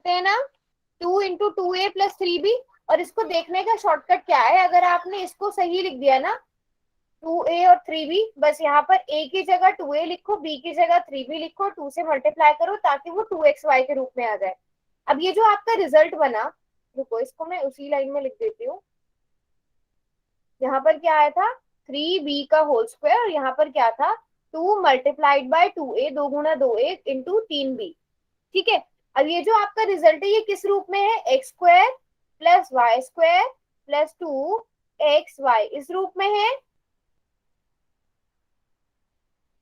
सकते हैं ना, 2 × 2a + 3b। और इसको देखने का शॉर्टकट क्या है, अगर आपने इसको सही लिख दिया ना 2a और 3b, बस यहाँ पर a की जगह 2a लिखो, b की जगह 3b लिखो, 2 से मल्टीप्लाई करो ताकि वो 2xy के रूप में आ जाए। अब ये जो आपका रिजल्ट बना, रुको इसको मैं उसी लाइन में लिख देती हूँ। यहाँ पर क्या आया था 3b का होल स्क्वायर, और यहाँ पर क्या था 2 × 2a, 2 × 2a × 3b। ठीक है, अब ये जो आपका रिजल्ट है ये किस रूप में है, x² + y² + 2xy इस रूप में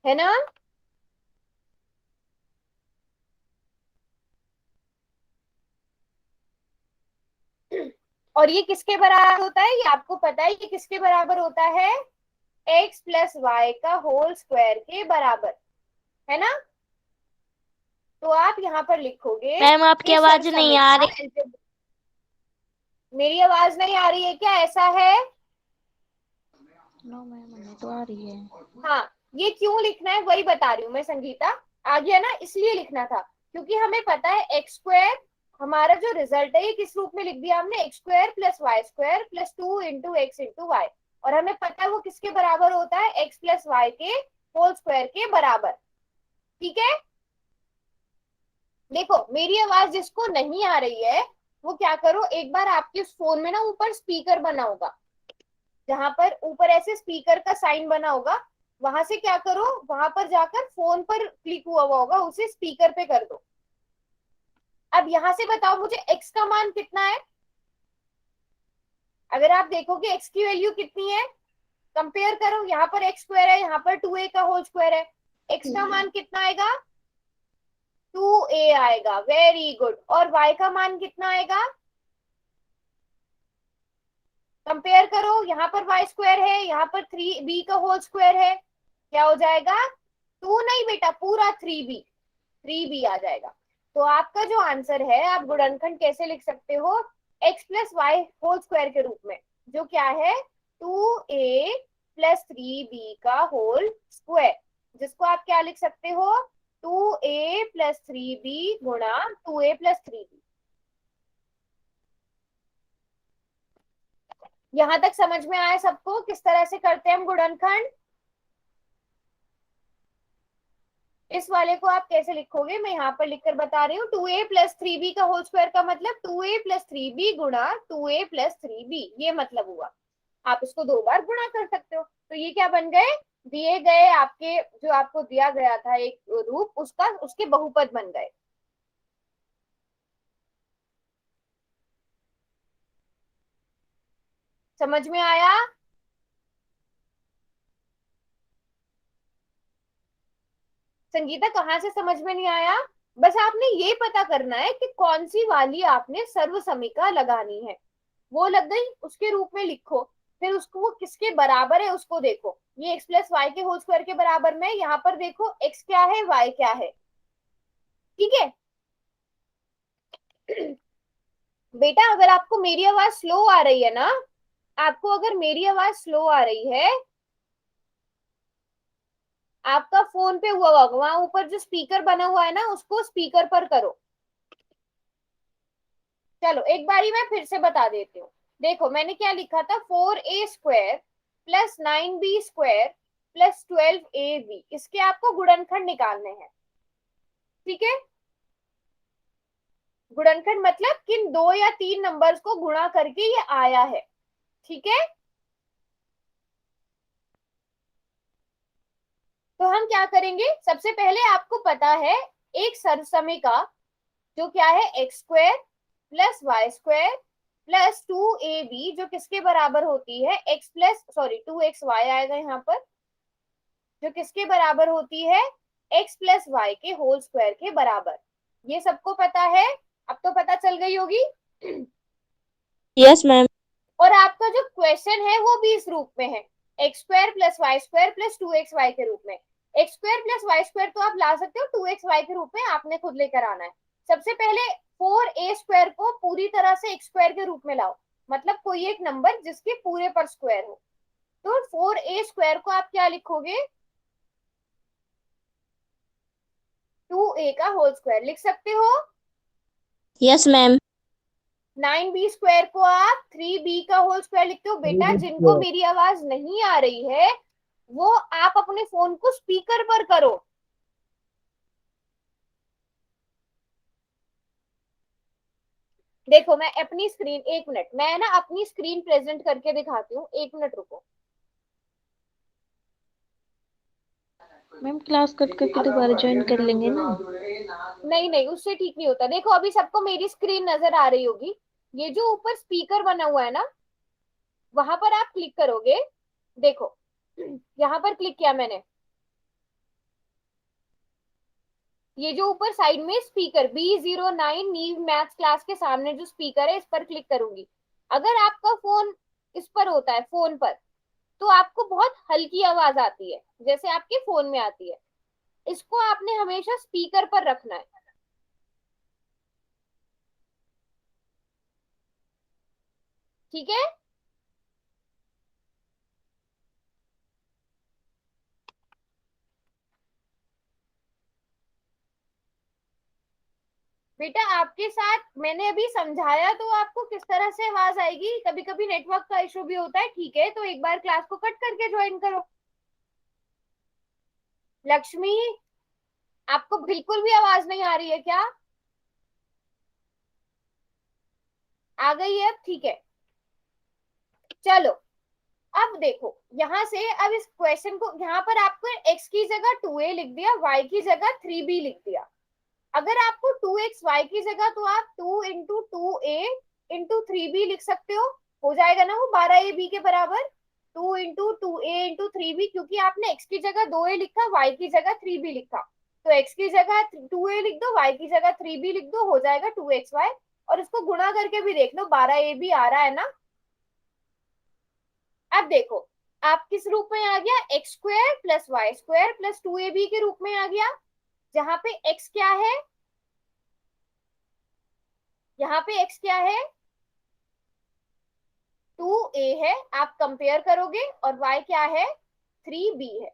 है ना। और ये किसके बराबर होता है, ये आपको पता है ये किसके बराबर होता है, x + y का होल स्क्वायर के बराबर, है ना। तो आप यहाँ पर लिखोगे मैम आपकी इस आवाज नहीं आ सरसमें रही। का, मेरी आवाज नहीं आ रही है क्या, ऐसा है। नो मैम हमें तो आ रही है। हाँ, ये क्यों लिखना है वही बता रही हूँ मैं संगीता, आ गया ना, इसलिए लिखना था क्योंकि हमें पता है x², हमारा जो रिजल्ट है ये किस रूप में लिख दिया हमने, x² + y² + 2 × x × y। और हमें पता है वो किसके बराबर होता है, x + y के होल स्क्वायर के बराबर। ठीक है, देखो मेरी आवाज जिसको नहीं आ रही है वो क्या करो, एक बार आपके उस फोन में ना ऊपर स्पीकर बना होगा, जहां पर ऊपर ऐसे स्पीकर का साइन बना होगा, वहां से क्या करो, वहां पर जाकर फोन पर क्लिक हुआ हुआ होगा उसे स्पीकर पे कर दो। अब यहां से बताओ मुझे x का मान कितना है, अगर आप देखोगे x की वैल्यू कितनी है, कंपेयर करो, यहाँ पर x² है, यहाँ पर 2a का होल स्क्वायर है, x का मान कितना आएगा, 2a आएगा, वेरी गुड। और y का मान कितना आएगा, कंपेयर करो, यहाँ पर y² है, यहाँ पर 3b का होल स्क्वायर है, क्या हो जाएगा, 2 नहीं बेटा, पूरा 3b आ जाएगा। तो आपका जो आंसर है, आप गुणनखंड कैसे लिख सकते हो, x + y होल स्क्वायर के रूप में, जो क्या है 2a + 3b का होल स्क्वायर, जिसको आप क्या लिख सकते हो, 2a + 3b गुणा 2a + 3b। यहां तक समझ में आया सबको किस तरह से करते हैं हम गुणनखंड। इस वाले को आप कैसे लिखोगे, मैं यहाँ पर लिखकर बता रही हूँ, 2a + 3b का होल स्क्वायर का मतलब 2a + 3b गुणा 2a + 3b, ये मतलब हुआ। आप इसको 2 बार गुणा कर सकते हो, तो ये क्या बन गए, दिए गए आपके जो आपको दिया गया था एक रूप, उसका उसके बहुपद बन गए। समझ में आया। संगीता कहाँ से समझ में नहीं आया, बस आपने ये पता करना है कि कौन सी वाली आपने सर्वसमीका लगानी है, वो लग गई, उसके रूप में लिखो, फिर उसको वो किसके बराबर है उसको देखो, ये x + y के होल स्क्वायर के बराबर में, यहाँ पर देखो x क्या है y क्या है। ठीक है बेटा, अगर आपको मेरी आवाज स्लो आ रही है ना, आपको अगर मेरी आवाज स्लो आ रही है, आपका फोन पे हुआ होगा, वहां ऊपर जो स्पीकर बना हुआ है ना उसको स्पीकर पर करो। चलो एक बारी मैं फिर से बता देती हूँ, देखो मैंने क्या लिखा था, 4a² + 9b² + 12ab, इसके आपको गुणनखंड निकालने हैं। ठीक है, गुणनखंड मतलब किन 2 या 3 नंबर्स को गुणा करके ये आया है। ठीक है, तो हम क्या करेंगे, सबसे पहले आपको पता है एक सरसमीका जो क्या है x² + y² + 2ab, जो किसके बराबर होती है, सॉरी 2xy आएगा यहाँ पर, जो किसके बराबर होती है, x + y के होल स्क्वायर के बराबर। ये सबको पता है, अब तो पता चल गई होगी। Yes ma'am. और आपका जो क्वेश्चन है वो भी इस रूप में है, x² + y² + 2xy के रूप में। x² + y² तो आप ला सकते हो 2xy के रूप में, आपने खुद लेकर आना है। सबसे पहले 4a² को पूरी तरह से x² के रूप में लाओ, मतलब कोई एक नंबर जिसके पूरे पर स्क्वायर हो। तो 4a² को आप क्या लिखोगे, 2a का होल स्क्वायर लिख सकते हो। Yes ma'am. 9b स्क्वायर को आप 3b का होल स्क्वायर लिखते हो। बेटा जिनको मेरी आवाज नहीं आ रही है वो आप अपने फोन को स्पीकर पर करो। देखो मैं अपनी स्क्रीन, एक मिनट, मैं ना अपनी स्क्रीन प्रेजेंट करके दिखाती हूँ, एक मिनट रुको। मैम क्लास कट करके दोबारा ज्वाइन कर लेंगे ना। नहीं नहीं, उससे ठीक नहीं होता। देखो अभी सबको मेरी स्क्रीन नजर आ रही होगी। ये जो ऊपर स्पीकर बना हुआ है ना, वहां पर आप क्लिक करोगे। देखो यहाँ पर क्लिक किया मैंने। ये जो ऊपर साइड में स्पीकर B09 नीव मैथ्स क्लास के सामने जो स्पीकर है, इस पर क्लिक करूंगी। अगर आपका फोन इस पर होता है, फोन पर, तो आपको बहुत हल्की आवाज आती है जैसे आपके फोन में आती है। इसको आपने हमेशा स्पीकर पर रखना है, ठीक है। बेटा आपके साथ मैंने अभी समझाया तो आपको किस तरह से आवाज आएगी। कभी कभी नेटवर्क का इशू भी होता है, ठीक है, तो एक बार क्लास को कट करके ज्वाइन करो। लक्ष्मी, आपको बिल्कुल भी आवाज नहीं आ रही है क्या? आ गई है अब, ठीक है। चलो अब देखो यहाँ से, अब इस क्वेश्चन को यहाँ पर आपको x की जगह 2a लिख दिया, y की जगह 3b लिख दिया। अगर आपको 2x y की जगह, तो आप 2 into 2a into 3b लिख सकते हो जाएगा ना वो 12ab के बराबर। 2 into 2a into 3b, क्योंकि आपने x की जगह 2a लिखा, y की जगह 3b लिखा, तो x की जगह 2a लिख दो, y की जगह 3b लिख दो, हो जाएगा 2xy। और इसको गुणा करके भी देख लो, 12ab आ रहा है ना। अब देखो आप किस रूप में आ गया, x square plus Y square plus 2ab के रूप में आ गया। जहां पे x क्या है, यहाँ पे x क्या है, 2a है, आप कंपेयर करोगे, और y क्या है, 3b है।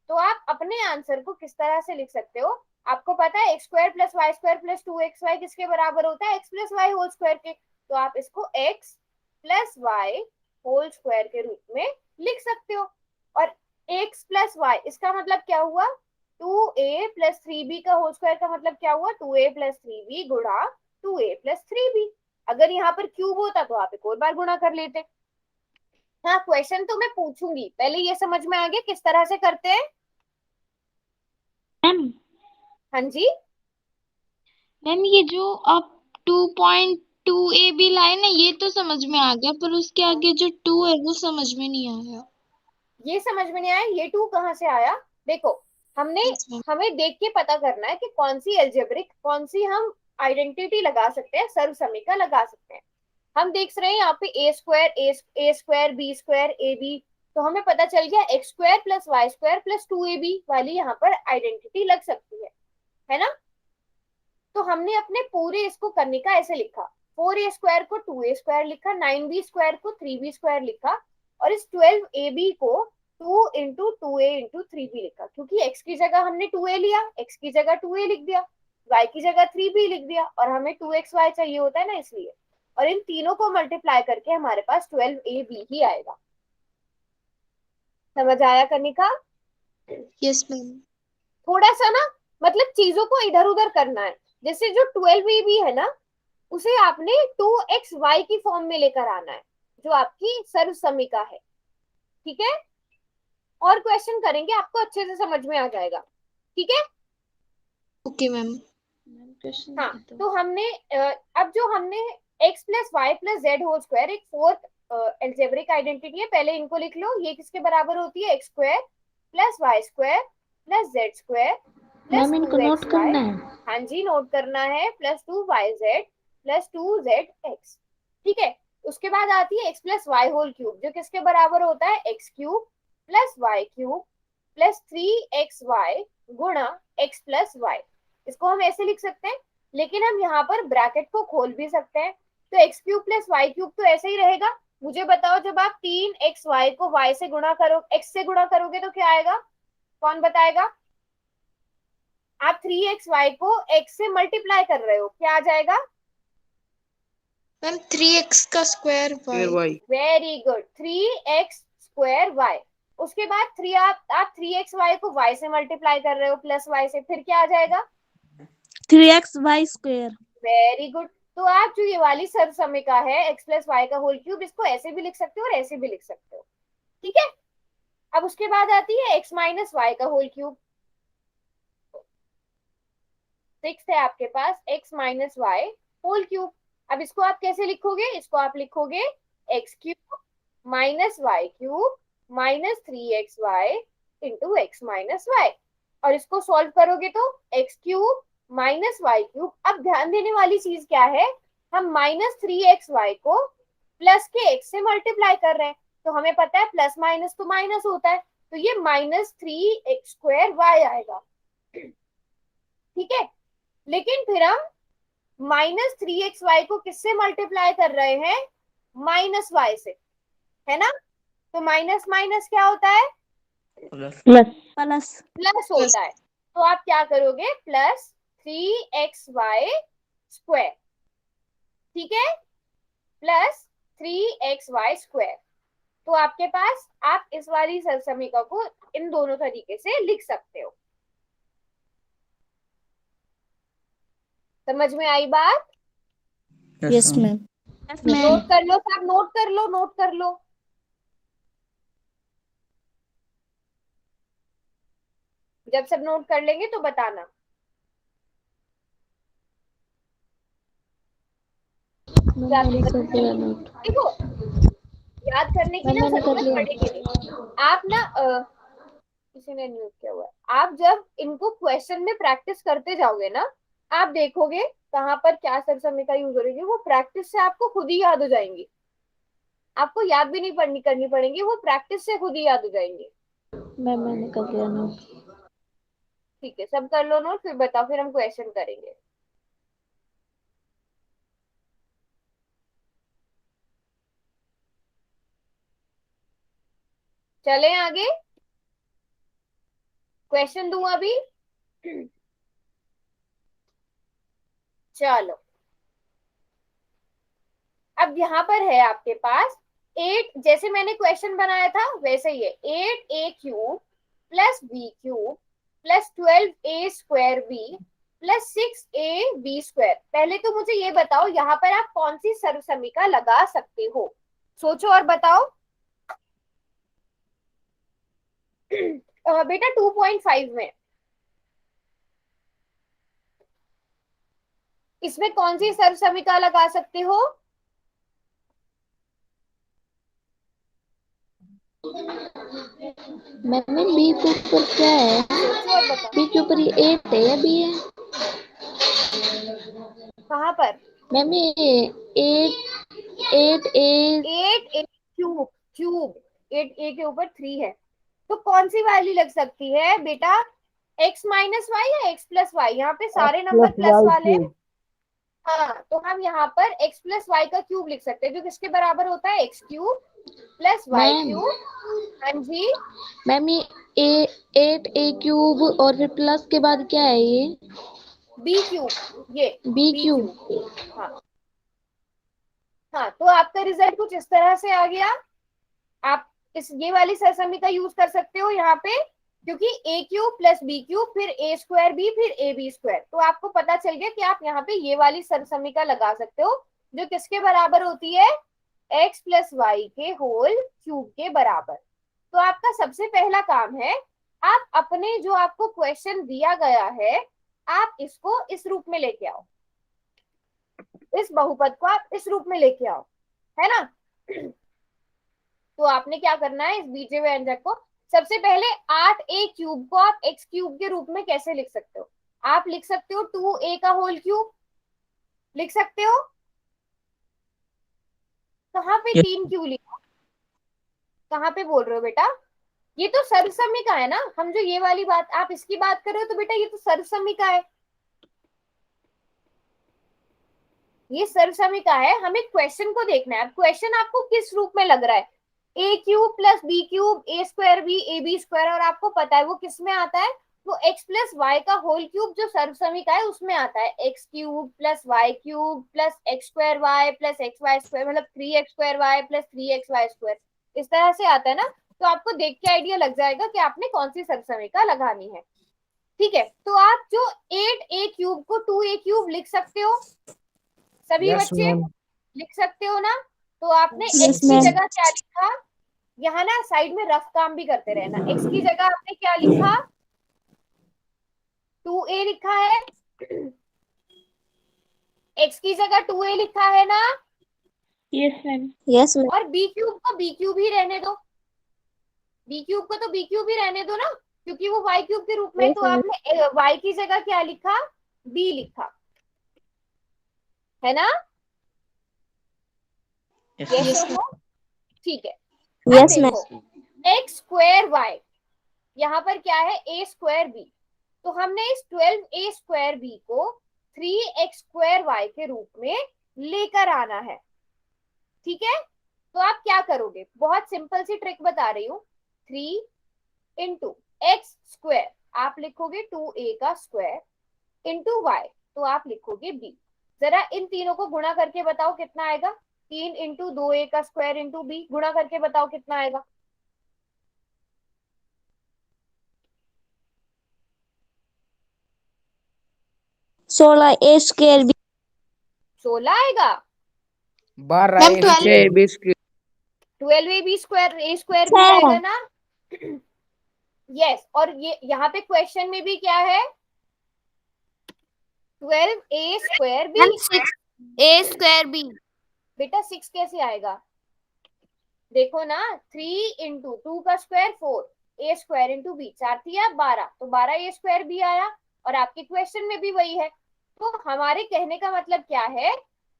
तो आप अपने आंसर को किस तरह से लिख सकते हो? आपको पता है x square plus Y square plus 2xy किसके बराबर होता है, x plus y whole square के। तो आप इसको x plus y whole square के रूप में लिख सकते हो। और x प्लस वाई, इसका मतलब क्या हुआ, 2a+3b का होल स्क्वायर का मतलब क्या हुआ, 2a+3b गुणा 2a+3b। अगर यहाँ पर क्यूब होता तो आप एक और बार गुणा कर लेते। हाँ, क्वेश्चन तो मैं पूछूंगी, पहले ये समझ में आ गया किस तरह से करते हैं। मैम हाँ जी। मैम ये जो आप 2.2 AB लाए ना, ये तो समझ में आ गया, पर उसके आगे जो 2 है वो समझ में नहीं आया। ये समझ में नहीं आया, ये 2 कहाँ से आया? देखो हमने, यस मैम। हमें देख के पता करना है कि कौन सी एल्जेब्रिक, कौन सी हम आइडेंटिटी लगा सकते हैं, सर्व समीकरण लगा सकते हैं। हम देख रहे हैं यहाँ पे A square B square A B, तो हमें पता चल गया x square plus Y square plus 2ab वाली यहाँ पर आइडेंटिटी लग सकती है ना। तो हमने अपने पूरे इसको करने का ऐसे लिखा, 4a स्क्वायर को 2a स्क्वायर लिखा, 9b स्क्वायर को 3b स्क्वायर लिखा, और इस 12ab को 2 into 2a into 3b लिखा। क्योंकि x की जगह हमने 2a लिया, x की जगह 2a लिख दिया, y की जगह 3b लिख दिया, और हमें 2xy चाहिए होता है ना, इसलिए। और इन तीनों को मल्टीप्लाई करके हमारे पास 12ab ही आएगा। समझ आया करने का? Yes ma'am. थोड़ा सा ना, मतलब चीजों को इधर उधर करना है। जैसे जो 12ab है ना, उसे आपने 2xy की फॉर्म में लेकर आना है, जो आपकी सर्व समीका है, ठीक है। और क्वेश्चन करेंगे, आपको अच्छे से समझ में आ जाएगा, ठीक है। Okay ma'am. मैम क्वेश्चन हाँ, दे दो। तो हमने अब जो हमने x plus y plus z whole square, एक फोर्थ एल्जेब्रिक आइडेंटिटी है, पहले इनको लिख लो। ये किसके बराबर होती है, x square plus Y square plus z square plus ma'am इनको टू एक्स नोट वाई करना है। हाँ जी, नोट करना है, प्लस 2yz प्लस 2zx, ठीक है। उसके बाद आती है x plus y whole cube, जो किसके बराबर होता है, x cube plus y cube plus 3xy गुणा x प्लस वाई। इसको हम ऐसे लिख सकते हैं, लेकिन हम यहाँ पर ब्रैकेट को खोल भी सकते हैं। तो x cube plus y cube तो ऐसे ही रहेगा। मुझे बताओ, जब आप 3xy को y से गुणा करो, x से गुणा करोगे तो क्या आएगा, कौन बताएगा? आप 3xy को x से मल्टीप्लाई कर रहे हो, क्या आ जाएगा, मैम 3x का स्क्वायर फिर y। y। Very good, 3x² y। उसके बाद आप 3xy को y से मल्टीप्लाई कर रहे हो प्लस y से, फिर क्या आ जाएगा? 3xy²। Very good. तो आप जो ये वाली सर्वसमीका है x प्लस वाई का होल क्यूब, इसको ऐसे भी लिख सकते हो और ऐसे भी लिख सकते हो, ठीक है। अब उसके बाद आती है x माइनस वाई का होल क्यूब। 6 है आपके पास x minus y whole cube. अब इसको आप कैसे लिखोगे? इसको आप लिखोगे x³ minus y cube minus 3xy into x minus y. और इसको सॉल्व करोगे तो x³ माइनस वाई क्यूब। अब ध्यान देने वाली चीज क्या है, हम -3xy को प्लस के x से मल्टीप्लाई कर रहे हैं, तो हमें पता है प्लस माइनस तो माइनस होता है, तो ये -3x² y आएगा, ठीक है। लेकिन फिर हम -3xy को किससे मल्टीप्लाई कर रहे हैं? माइनस वाई से, है ना। तो माइनस माइनस क्या होता है? प्लस। प्लस होता है। तो आप क्या करोगे? प्लस 3xy², ठीक है, प्लस 3xy²। तो आपके पास, आप इस वाली सरसमीका को इन दोनों तरीके से लिख सकते हो। समझ में आई बात? Yes ma'am. नोट कर लो सब, नोट कर लो, नोट कर लो। जब सब नोट कर लेंगे तो बताना। देखो, याद करने की ना जरूरत पड़ेगी नहीं। आप ना किसी ने म्यूट किया हुआ है। आप जब इनको क्वेश्चन में प्रैक्टिस करते जाओगे ना, आप देखोगे कहाँ पर क्या सरसमीका यूज हो रही है, वो प्रैक्टिस से आपको खुद ही याद हो जाएंगी। आपको याद भी नहीं पढ़नी करनी पड़ेंगी, वो प्रैक्टिस से खुद ही याद हो जाएंगी। मैम मैंने कर लिया नोट। ठीक है, सब कर लो नोट, फिर बताओ, फिर हम क्वेश्चन करेंगे। चले आगे, क्वेश्चन दूं अभी? चलो, अब यहाँ पर है आपके पास 8, जैसे मैंने क्वेश्चन बनाया था वैसे ही है, 8a³ plus b³ plus 12a² plus 6ab²। पहले तो मुझे ये बताओ, यहाँ पर आप कौन सी सर्वसमीका लगा सकते हो? सोचो और बताओ। बेटा 2.5 में इसमें कौन सी सर्वसमीका लगा सकते हो? मैम बी के ऊपर क्या है? सोचो और बताओ। बी के ऊपर ये 8 है या बी है? कहाँ पर? मैम ये 8 ए। 8a³ क्यूब, 8a के ऊपर 3 है, तो कौन सी वैल्यू लग सकती है बेटा? x माइनस वाई या x प्लस वाई? यहाँ पे सारे नंबर प्लस वाले हैं। हाँ, तो हम यहाँ पर x प्लस वाई का क्यूब लिख सकते हैं, जो किसके बराबर होता है? x³ plus Y ma'am cube. हाँ जी, मैम ये 8a³ और फिर प्लस के बाद क्या है ये? b³, ये b³। हाँ। हाँ, तो आपका रिजल्ट कुछ इस तरह से आ गया। आप इस ये वाली सरसमी का यूज कर सकते हो यहाँ पे, क्योंकि a³ प्लस b³ फिर a²b फिर ab²। तो आपको पता चल गया कि आप यहाँ पे ये वाली सरसमीका लगा सकते हो, जो किसके बराबर होती है? x प्लस वाई के होल क्यूब के बराबर। तो आपका सबसे पहला काम है, आप अपने जो आपको क्वेश्चन दिया गया है, आप इसको इस रूप में लेके आओ, इस बहुपद को आप इस रूप में लेके आओ, है ना। तो आपने क्या करना है, इस बीजे व्यंजक को सबसे पहले 8a³ को आप x³ के रूप में कैसे लिख सकते हो? आप लिख सकते हो 2a का होल क्यूब, लिख सकते हो। कहाँ पे 3 क्यों लिखा? कहाँ पे बोल रहे हो बेटा? ये तो सर्वसमीका है ना, हम जो ये वाली बात, आप इसकी बात कर रहे हो, तो बेटा ये तो सर्वसमीका है, ये सर्वसमीका है। हमें क्वेश्चन को देखना है, क्वेश्चन आपको किस रूप में लग रहा है? a³ plus b³ a²b ab², और आपको पता है वो किस में आता है? तो x प्लस वाई का होल क्यूब जो सर्वसमीका है उसमें आता है x cube plus y cube plus x square y plus x y square, मतलब 3x square y plus 3x y square, इस तरह से आता है ना। तो आपको देख के आइडिया लग जाएगा कि आपने कौन सी सर्वसमीका लगानी है। ठीक है, तो आप जो 8a क्यूब को 2a क्यूब लिख सकते हो सभी यस बच्चे, मैम। लिख सकते हो ना। तो आपने Yes, x की ma'am. जगह क्या लिखा, यहाँ ना साइड में रफ काम भी करते रहना। x की जगह आपने क्या लिखा, 2a लिखा है, x की जगह 2a लिखा है ना, यस मैम। Yes, ma'am. और b क्यूब को b क्यूब ही रहने दो, b क्यूब को तो b क्यूब ही रहने दो ना, क्योंकि वो y क्यूब के रूप में। Yes, तो ma'am. आपने y की जगह क्या लिखा, b लिखा है ना, यस Yes, और नो, ठीक है। अब Yes, ma'am. देखो एक्स स्क्वायर वाई, यहाँ पर क्या है ए स्क्वायर बी, तो हमने इस 12a स्क्वायर बी को 3x स्क्वायर वाई के रूप में लेकर आना है। ठीक है, तो आप क्या करोगे, बहुत सिंपल सी ट्रिक बता रही हूँ। 3 × x² आप लिखोगे 2a का स्क्वायर इंटू वाई, तो आप लिखोगे b। जरा इन तीनों को गुणा करके बताओ कितना आएगा, 3 × 2a का स्क्वायर इंटू b, गुणा करके बताओ कितना आएगा। 16a square b. 16 आएगा, 12 ma'am a 12 square B square. 12ab square a square भी छह। आएगा ना। यस, और ये यहाँ पे क्वेश्चन में भी क्या है, 12a square B. 6a square B. बेटा 6 कैसे आएगा, देखो ना, 3 × 2 का square 4, a square into b, 4 थिया 12, तो 12a स्क्वायर बी आया, और आपके क्वेश्चन में भी वही है। तो हमारे कहने का मतलब क्या है,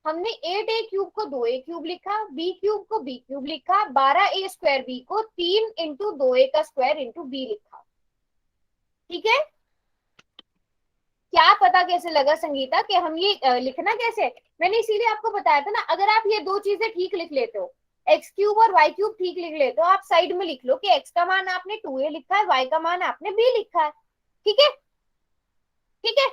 हमने 8a क्यूब को 2a क्यूब लिखा, b क्यूब को b क्यूब लिखा, 12a स्क्वायर बी को 3 × 2a का स्क्वायर इंटू b लिखा। ठीक है, क्या पता कैसे लगा संगीता कि हम ये लिखना कैसे, मैंने इसीलिए आपको बताया था ना, अगर आप ये दो चीजें ठीक लिख लेते हो, एक्स क्यूब और वाई क्यूब ठीक लिख लेते हो, आप साइड में लिख लो कि एक्स का मान आपने 2a लिखा है, वाई का मान आपने b लिखा है। ठीक है, ठीक है,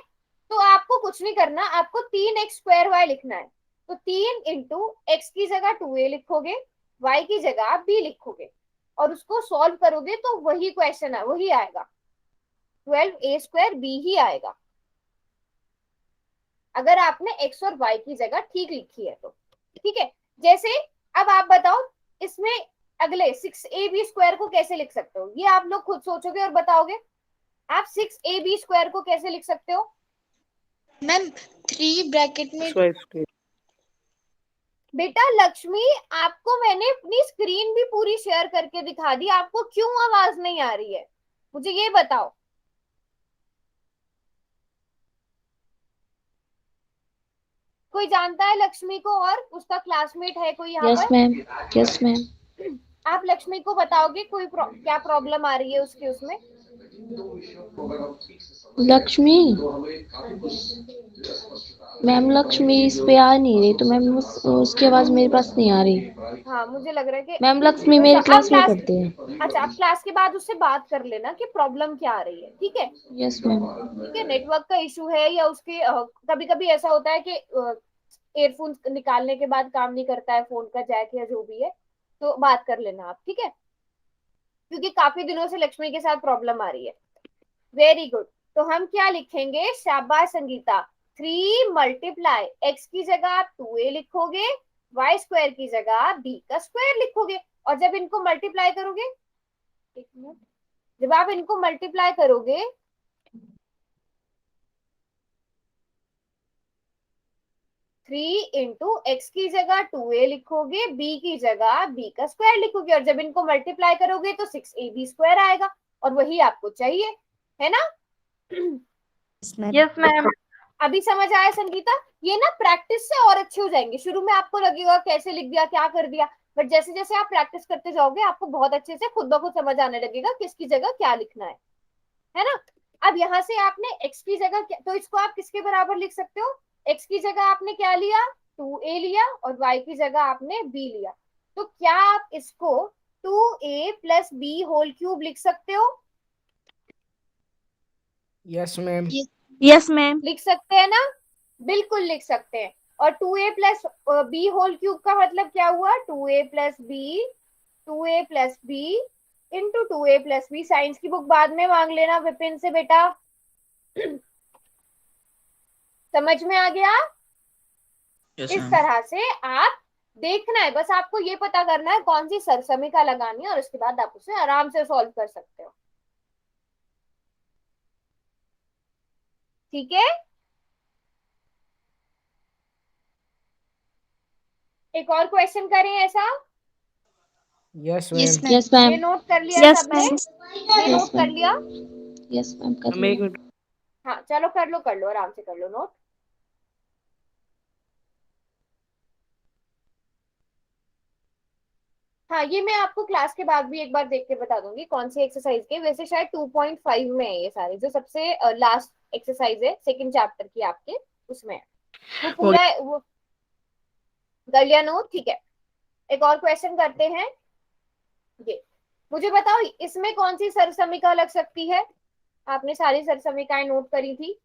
तो आपको कुछ नहीं करना, आपको 3x स्क्वायर वाई लिखना है, तो 3 × x की जगह 2a लिखोगे, y की जगह आप b लिखोगे, और उसको सॉल्व करोगे तो वही क्वेश्चन है, वही आएगा, 12a स्क्वायर b ही आएगा, अगर आपने x और y की जगह ठीक लिखी है तो। ठीक है, जैसे अब आप बताओ इसमें अगले 6ab स्क्वायर को कैसे लिख सकते हो, ये आप लोग खुद सोचोगे और बताओगे। आप 6ab स्क्वायर को कैसे लिख सकते हो, मैम 3 ब्रैकेट में स्क्वायर। बेटा लक्ष्मी, आपको मैंने अपनी स्क्रीन भी पूरी शेयर करके दिखा दी, आपको क्यों आवाज नहीं आ रही है, मुझे ये बताओ। कोई जानता है लक्ष्मी को, और उसका क्लासमेट है कोई यहाँ Yes, पर, ma'am. Yes, ma'am. आप लक्ष्मी को बताओगे कोई क्या प्रॉब्लम आ रही है उसके उसमें। लक्ष्मी हाँ जी, मैम, लक्ष्मी इस पे आ नहीं रही, तो मैम उसकी आवाज मेरे पास नहीं आ रही। हाँ मुझे लग रहा है कि मैम, लक्ष्मी तो मेरी आप क्लास में क्लास, पढ़ती है। अच्छा आप क्लास के बाद उससे बात कर लेना कि प्रॉब्लम क्या आ रही है। ठीक है, यस मैम। ठीक है, नेटवर्क का इशू है, या उसके कभी कभी ऐसा होता है कि एयरफोन निकालने के बाद काम नहीं करता है फोन का जैक या जो भी है, तो बात कर लेना आप। ठीक है, क्योंकि काफी दिनों से लक्ष्मी के साथ प्रॉब्लम आ रही है। वेरी गुड, तो हम क्या लिखेंगे, शाबाश संगीता, 3 × x की जगह आप 2a लिखोगे, y स्क्वायर की जगह आप b का स्क्वायर लिखोगे, और जब इनको मल्टीप्लाई करोगे, एक मिनट, जब आप इनको मल्टीप्लाई करोगे 3 × x की जगह 2a लिखोगे, b की जगह b का स्क्वायर लिखोगे, और जब इनको मल्टीप्लाई करोगे तो 6ab स्क्वायर आएगा, और वही आपको चाहिए, है ना। Yes ma'am. अभी समझ आया संगीता, ये ना प्रैक्टिस से और अच्छे हो जाएंगे, शुरू में आपको लगेगा कैसे लिख दिया क्या कर दिया, बट जैसे जैसे आप प्रैक्टिस करते जाओगे आपको बहुत अच्छे से खुद ब खुद समझ आने लगेगा किसकी जगह क्या लिखना है ना। अब यहाँ से आपने x की जगह तो इसको आप किसके बराबर लिख सकते हो, x की जगह आपने क्या लिया, 2a लिया, और y की जगह आपने b लिया, तो क्या आप इसको 2a + b होल क्यूब लिख सकते हो। Yes ma'am. Yes ma'am. लिख सकते हैं ना? बिल्कुल लिख सकते हैं। और 2a plus B whole cube का मतलब क्या हुआ? 2a plus b into 2a plus b. Science की बुक बाद में मांग लेना विपिन से बेटा। समझ में आ गया? इस तरह से आप देखना है, बस आपको ये पता करना है कौन सी सरसमिका लगानी है और उसके बाद आप उसे आराम से सॉल्व कर सकते हो। ठीक है? एक और क्वेश्चन करें ऐसा? Yes yes ma'am. यस ये मैम। नोट कर लिया यस सबने? मैम। ये नोट कर लिया? यस मैम कर मैम एक लिया। मिनट। हाँ चलो कर लो आराम से कर लो नोट। हाँ ये मैं आपको क्लास के बाद भी एक बार देख के बता दूंगी कौन सी एक्सरसाइज के। वैसे शायद 2.5 में है ये सारे, जो सबसे लास्ट एक्सरसाइज है सेकंड चैप्टर की आपके, उसमें है वो पूरा। वो कर लिया नोट? ठीक है, एक और क्वेश्चन करते हैं। ये मुझे बताओ इसमें कौन सी सरसमिका लग सकती है? आपने सारी सरसमिकाएं नोट करी थी।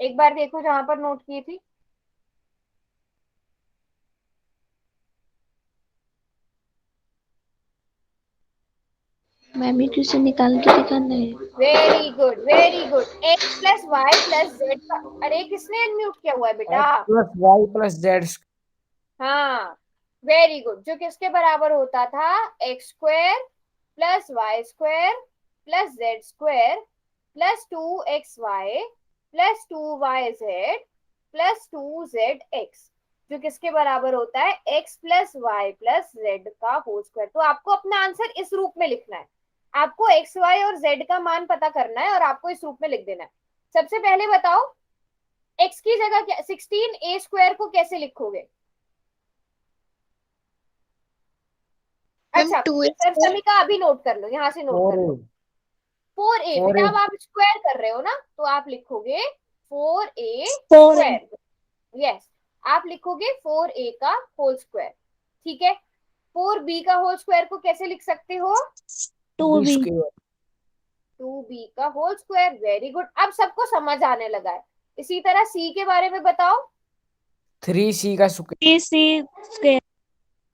एक बार देखो जहां पर नोट की थी। मैम ये क्वेश्चन निकाल के दिखाना है। Very good very good. X plus y plus z का, अरे किसने अनम्यूट किया हुआ है बेटा? X plus y plus z. हाँ वेरी गुड। जो किसके बराबर होता था? X square plus Y square plus z square plus 2xy plus 2yz plus 2zx। जो किसके बराबर होता है? x plus y plus z का होल स्क्वायर। तो आपको अपना आंसर इस रूप में लिखना है। आपको x y और z का मान पता करना है और आपको इस रूप में लिख देना है। सबसे पहले बताओ x की जगह क्या 16a स्क्वायर को कैसे लिखोगे? मैम अच्छा 2a सरसमिका अभी नोट कर लो, यहाँ से नोट कर लो। 4a 4a बेटा, अब आप स्क्वायर कर रहे हो ना तो आप लिखोगे 4a 4a। स्क्वायर। यस, आप लिखोगे 4a का होल स्क्वायर। ठीक है, 4b का होल स्क्वायर को कैसे लिख सकते हो? 2b। 2b का होल स्क्वायर। वेरी गुड, अब सबको समझ आने लगा है। इसी तरह c के बारे में बताओ। 3c का स्क्वायर। 3c square.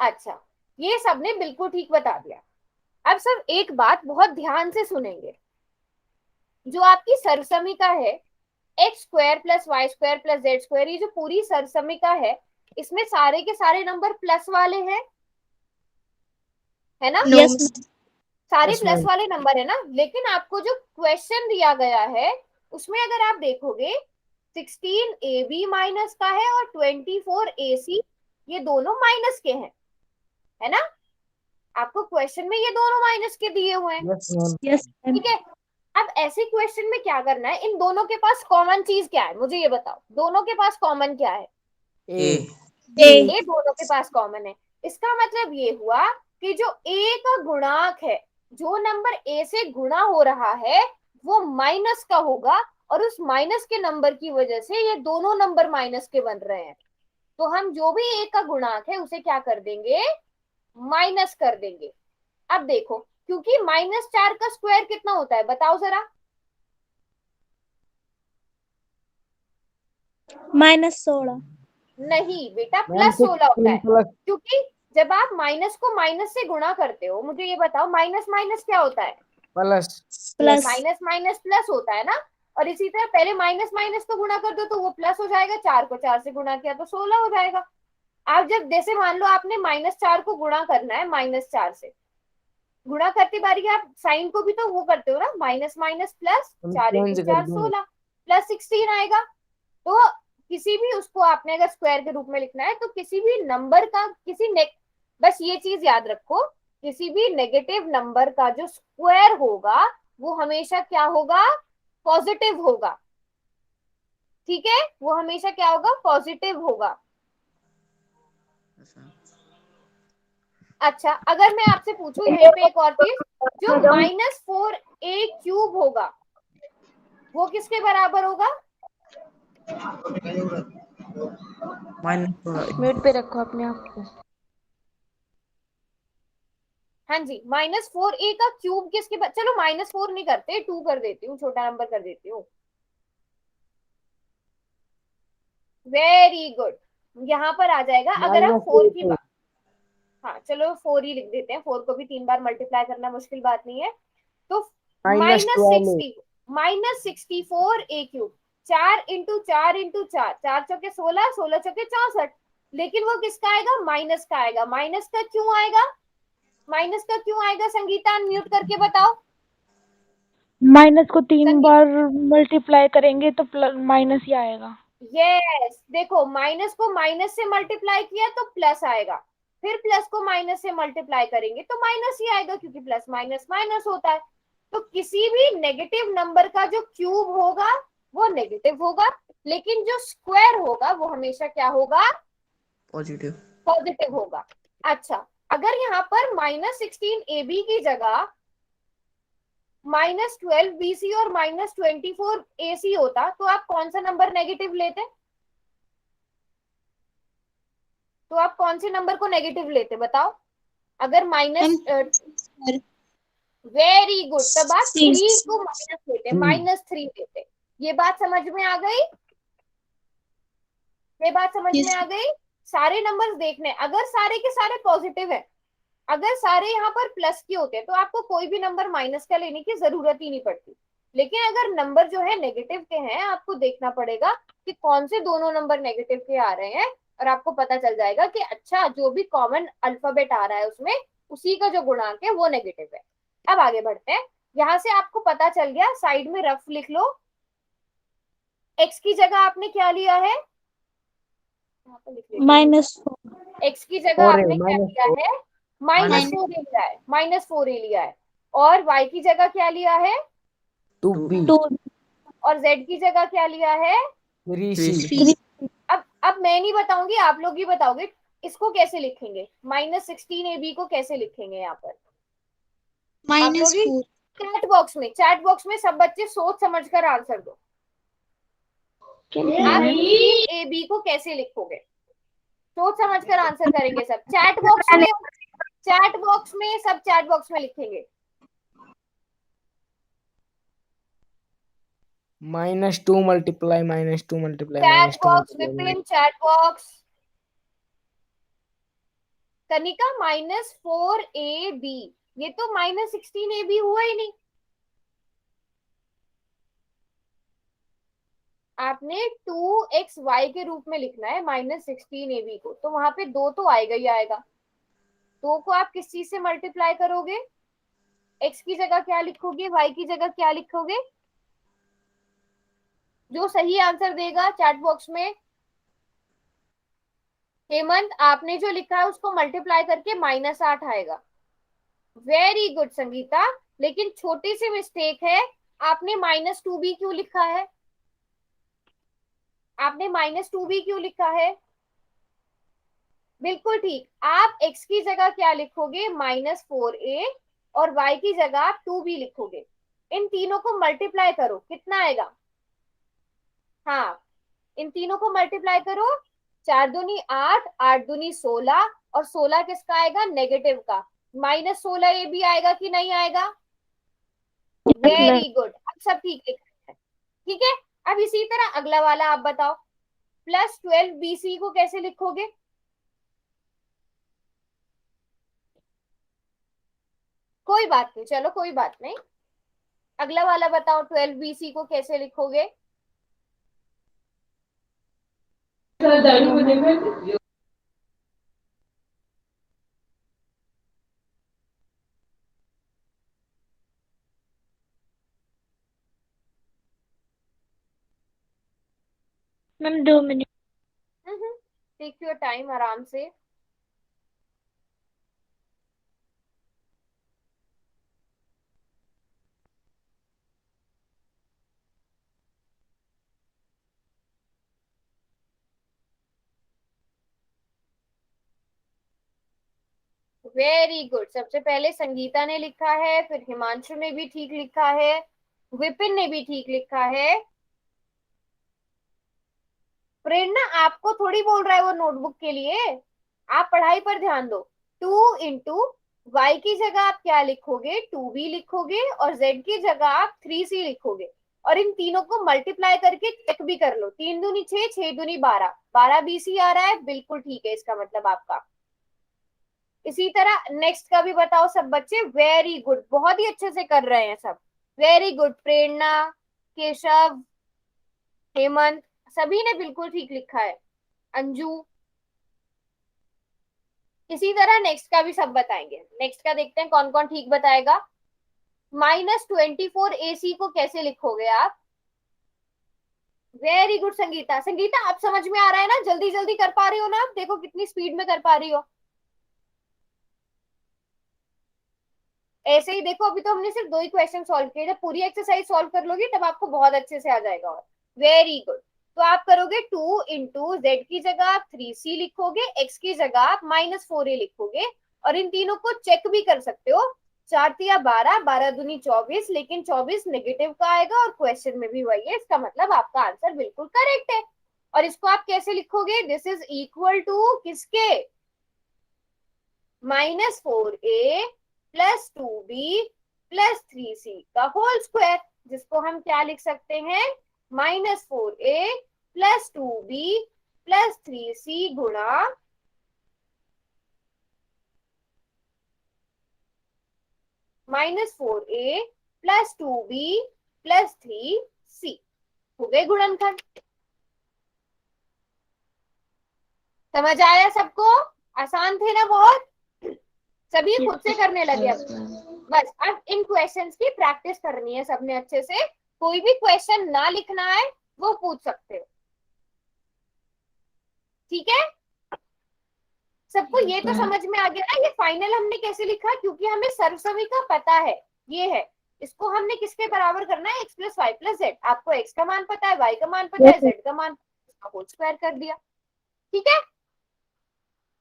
अच्छा, ये सबने बिल्कुल ठीक बता दिया। अब सब एक बात बहुत ध्यान से सुनेंगे। जो आपकी सरसमिका है x square plus Y square plus z square, ये जो पूरी सरसमिका है इसमें सारे के सारे नंबर प्लस वाले हैं, है ना? No yes ma'am. सारे यस प्लस मैम। वाले नंबर है ना। लेकिन आपको जो क्वेश्चन दिया गया है उसमें अगर आप देखोगे 16ab माइनस का है और 24ac, ये दोनों माइनस के हैं, है ना? आपको क्वेश्चन में ये दोनों माइनस के दिए हुए हैं। Yes ma'am. Yes ma'am. ठीक है, अब ऐसे क्वेश्चन में क्या करना है? इन दोनों के पास कॉमन चीज क्या है मुझे ये बताओ। दोनों के पास कॉमन क्या है? ए। ये दोनों के पास कॉमन है। इसका मतलब ये हुआ कि जो a का गुणांक है, जो नंबर a से गुणा हो रहा है वो माइनस का होगा, और उस माइनस के नंबर की वजह से ये दोनों नंबर माइनस के बन रहे हैं। तो हम जो भी a का गुणांक है उसे क्या कर देंगे? माइनस कर देंगे। अब देखो, क्योंकि -4 का स्क्वायर कितना होता है बताओ जरा? -16। नहीं बेटा, मैम +16 होता 16 है। प्लस क्योंकि जब आप माइनस को माइनस से गुणा करते हो, मुझे ये बताओ माइनस माइनस क्या होता है? Plus plus. Minus minus plus होता है ना। और इसी तरह पहले माइनस माइनस को गुणा कर दो तो वो प्लस हो जाएगा, 4 को 4 से गुणा किया तो 16 हो जाएगा। आप जब जैसे मान लो आपने -4 को गुणा करना है -4 से, गुणा करती बारी आप साइन को भी तो वो करते हो ना, माइनस माइनस प्लस, हम 4 × चेंज कर 4 देंगे। 16 प्लस 16 आएगा। तो किसी भी उसको आपने अगर स्क्वायर के रूप में लिखना है तो किसी भी नंबर का बस ये चीज याद रखो, किसी भी नेगेटिव नंबर का जो स्क्वायर होगा वो हमेशा क्या होगा? पॉजिटिव होगा। ठीक है, वो हमेशा क्या होगा? पॉजिटिव होगा। अच्छा, अगर मैं आपसे पूछूं यहीं पे एक और चीज, जो -4a³ होगा वो किसके बराबर होगा? माइनस म्यूट पे रखो अपने आप को। हाँ जी, -4a का क्यूब किसके बाद, चलो -4 नहीं करते, 2 कर देती हूँ, छोटा नंबर कर देती हूँ। वेरी गुड, यहाँ पर आ जाएगा अगर हम 4 की -4 बात, हाँ चलो 4 ही लिख देते हैं, 4 को भी 3 बार मल्टीप्लाई करना मुश्किल बात नहीं है। तो -12 -64 a क्यूब, 4 4 चौके 16, 16 चौके 64, लेकिन वो किसका आएगा, माइनस का आएगा। माइनस का क्यों आएगा, माइनस का क्यों आएगा, संगीता अनम्यूट करके बताओ। माइनस को 3 संगीता, बार मल्टीप्लाई करेंगे तो प्लस माइनस ही आएगा। यस देखो, माइनस को माइनस से मल्टीप्लाई किया तो प्लस आएगा, फिर प्लस को माइनस से मल्टीप्लाई करेंगे तो माइनस ही आएगा, क्योंकि प्लस माइनस माइनस होता है। तो किसी भी नेगेटिव नंबर का जो क्यूब होगा वो नेगेटिव होगा, लेकिन जो स्क्वायर होगा वो हमेशा क्या होगा, पॉजिटिव। पॉजिटिव होगा। अच्छा, अगर यहाँ पर -16ab की जगह -12bc और -24ac होता तो आप कौन सा नंबर नेगेटिव लेते, तो आप कौन से नंबर को नेगेटिव लेते बताओ। अगर मैम माइनस, वेरी गुड, तब आप 3 को माइनस लेते, 3 -3 लेते। ये बात समझ में आ गई, ये बात समझ में आ गई। सारे नंबर्स देखने, अगर सारे के सारे पॉजिटिव है, अगर सारे यहाँ पर प्लस के होते तो आपको कोई भी नंबर माइनस का लेने की जरूरत ही नहीं पड़ती। लेकिन अगर नंबर जो है नेगेटिव के हैं, आपको देखना पड़ेगा कि कौन से दोनों नंबर नेगेटिव के आ रहे हैं, और आपको पता चल जाएगा कि अच्छा जो भी कॉमन अल्फाबेट आ रहा है उसमें उसी का जो गुणांक है वो नेगेटिव है। अब आगे बढ़ते हैं, यहाँ से आपको पता चल गया, साइड में रफ लिख लो। एक्स की जगह आपने क्या लिया है, यहाँ पर लिख लेती हूँ। -4 एक्स की जगह 4 आपने क्या लिया -4 है, -4 लिया है, -4 लिया है। और वाई की जगह क्या लिया है, 2b 2 और जेड की जगह क्या लिया है। 3c 3 अब मैं नहीं बताऊंगी, आप लोग ही बताओगे इसको कैसे लिखेंगे, -16ab को कैसे लिखेंगे यहाँ पर आप लोग ही। -4 चैट बॉक्स में सब बच्चे सोच समझ कर आंसर दो, आप 16ab को कैसे लिखोगे, सोच समझ कर आंसर करेंगे सब। चैट बॉक्स में, चैट बॉक्स में सब चैट बॉक्स में लिखेंगे। -2 multiply -2 multiply chat -2 box, multiply Vipin chat box, Kanika -4ab, ये तो -16ab हुआ ही नहीं, आपने 2xy के रूप में लिखना है -16ab को, तो वहां पे 2 तो आएगा ही आएगा। 2 को आप किस चीज से मल्टीप्लाई करोगे, x की जगह क्या लिखोगे, y की जगह क्या लिखोगे। जो सही आंसर देगा चैट बॉक्स में, हेमंत आपने जो लिखा है उसको मल्टीप्लाई करके -8 आएगा। वेरी गुड संगीता, लेकिन छोटी सी मिस्टेक है, आपने -2b क्यों लिखा है, आपने -2b क्यों लिखा है। बिल्कुल ठीक, आप x की जगह क्या लिखोगे, -4a, और y की जगह आप 2b लिखोगे। इन तीनों को मल्टीप्लाई करो, कितना आएगा, हाँ इन तीनों को मल्टीप्लाई करो, 4 दूनी 8, 8 दूनी 16, और 16 किसका आएगा, नेगेटिव का। -16ab आएगा कि नहीं आएगा, वेरी गुड, अब सब ठीक लिख रहे हैं। ठीक है, अब इसी तरह अगला वाला आप बताओ, +12bc को कैसे लिखोगे। कोई बात नहीं, चलो कोई बात नहीं, अगला वाला बताओ, 12bc को कैसे लिखोगे। Ma'am 2 minute. Take your time, आराम से। वेरी गुड, सबसे पहले संगीता ने लिखा है, फिर हिमांशु ने भी ठीक लिखा है, विपिन ने भी ठीक लिखा है। प्रेरणा आपको थोड़ी बोल रहा है वो नोटबुक के लिए, आप पढ़ाई पर ध्यान दो। 2 इंटू y की जगह आप क्या लिखोगे, 2b लिखोगे, और z की जगह आप 3c लिखोगे, और इन तीनों को मल्टीप्लाई करके चेक भी कर लो। 3 दूनी 6, 6 दूनी 12, 12 BC आ रहा है, बिल्कुल ठीक है इसका मतलब आपका। इसी तरह नेक्स्ट का भी बताओ सब बच्चे। वेरी गुड, बहुत ही अच्छे से कर रहे हैं सब, वेरी गुड। प्रेरणा, केशव, हेमंत, सभी ने बिल्कुल ठीक लिखा है। अंजू। इसी तरह नेक्स्ट का भी सब बताएंगे। नेक्स्ट का देखते हैं कौन कौन ठीक बताएगा। -24 AC को कैसे लिखोगे आप? Very good Sangeeta. संगीता आप समझ में आ रहा है ना, जल्दी जल्दी कर पा रही हो ना, आप देखो कितनी स्पीड में कर पा रही हो। ऐसे ही देखो, अभी तो हमने सिर्फ 2 ही क्वेश्चन सॉल्व किए, जब पूरी एक्सरसाइज सॉल्व कर लोगी तब आपको बहुत अच्छे से आ जाएगा। और वेरी गुड। तो आप करोगे 2 इंटू जेड की जगह आप 3c लिखोगे, x की जगह आप -4a लिखोगे, और इन तीनों को चेक भी कर सकते हो। 4 तिया 12, 12 दूनी 24, लेकिन 24 नेगेटिव का आएगा और क्वेश्चन में भी वही है, इसका मतलब आपका आंसर बिल्कुल करेक्ट है। और इसको आप कैसे लिखोगे? दिस इज इक्वल टू किसके? -4a plus 2b plus 3c का होल स्क्वायर, जिसको हम क्या लिख सकते हैं? -4a plus 2b plus 3c गुणा -4a plus 2b plus 3c। हो गए गुणनखंड। समझ आया सबको? आसान थे ना बहुत? सभी खुद से करने लगे अब। बस अब इन क्वेश्चंस की प्रैक्टिस करनी है सबने अच्छे से। कोई भी क्वेश्चन ना लिखना है वो पूछ सकते हो, ठीक है? सबको ये तो समझ में आ गया ना, ये फाइनल हमने कैसे लिखा? क्योंकि हमें सर्वसमी का पता है, ये है। इसको हमने किसके बराबर करना है? x plus y plus z. आपको x का मान पता है, y का मान पता है, z का मान, उसका होल स्क्वायर कर दिया, ठीक है?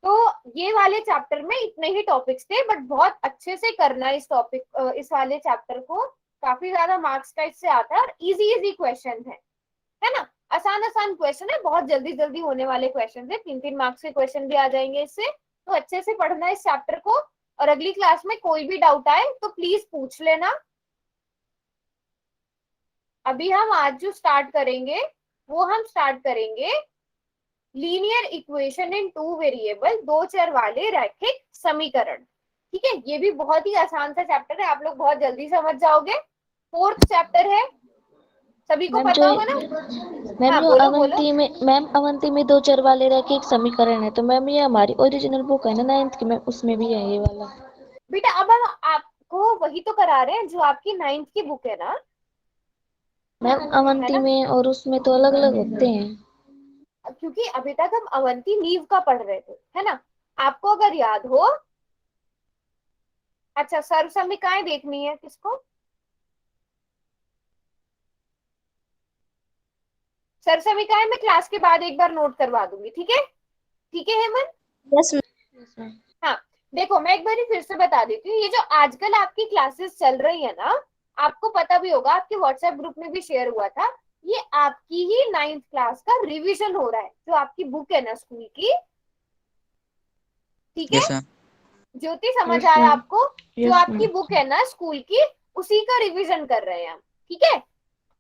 तो ये वाले चैप्टर में इतने ही टॉपिक्स थे, बट बहुत अच्छे से करना इस टॉपिक, इस वाले चैप्टर को। काफी ज्यादा मार्क्स का इससे आता है, और इजी इजी क्वेश्चन है ना? आसान आसान क्वेश्चन है, बहुत जल्दी जल्दी होने वाले क्वेश्चन है। 3-3 मार्क्स के क्वेश्चन भी आ जाएंगे इससे। तो अच्छे से पढ़ना है इस चैप्टर को, और अगली क्लास में कोई भी डाउट आए तो प्लीज पूछ लेना। अभी हम आज जो स्टार्ट करेंगे वो हम स्टार्ट करेंगे लीनियर इक्वेशन इन 2 वेरिएबल, 2 चर वाले रैखिक समीकरण, ठीक है? ये भी बहुत ही आसान सा चैप्टर है, आप लोग बहुत जल्दी समझ जाओगे। 4th चैप्टर है, सभी को मैम पता जो होगा ना? मैम हाँ जो बोलो बोलो। अवंती में मैम अवंती में 2 चर वाले रैखिक एक समीकरण है, तो मैम ये हमारी ओरिजिनल बुक है ना 9th की, मैम उसमें भी है ये वाला। बेटा अब हम आपको वही तो करा रहे हैं जो आपकी 9th की बुक है ना, मैम है अवंती ना? में और उसमें तो अलग अलग होते हैं। क्योंकि अभी तक हम अवंती नींव का पढ़ रहे थे, है ना? आपको अगर याद हो, अच्छा सर्वसमिकाएं देखनी है किसको? सर्वसमिकाएं मैं क्लास के बाद एक बार नोट करवा दूंगी, ठीक है? ठीक है हेमंत? Yes ma'am. हाँ देखो, मैं एक बार फिर से बता देती हूँ। ये जो आजकल आपकी क्लासेस चल रही है ना, आपको पता भी होगा, आपके व्हाट्सएप ग्रुप में भी शेयर हुआ था, ये आपकी ही 9th क्लास का रिवीजन हो रहा है, जो आपकी बुक है ना स्कूल की, ठीक है? Yes ma'am. ज्योति समझ Yes, आया ma'am. आपको? जो Yes, आपकी ma'am. बुक है ना स्कूल की, उसी का रिवीजन कर रहे हैं हम, ठीक है?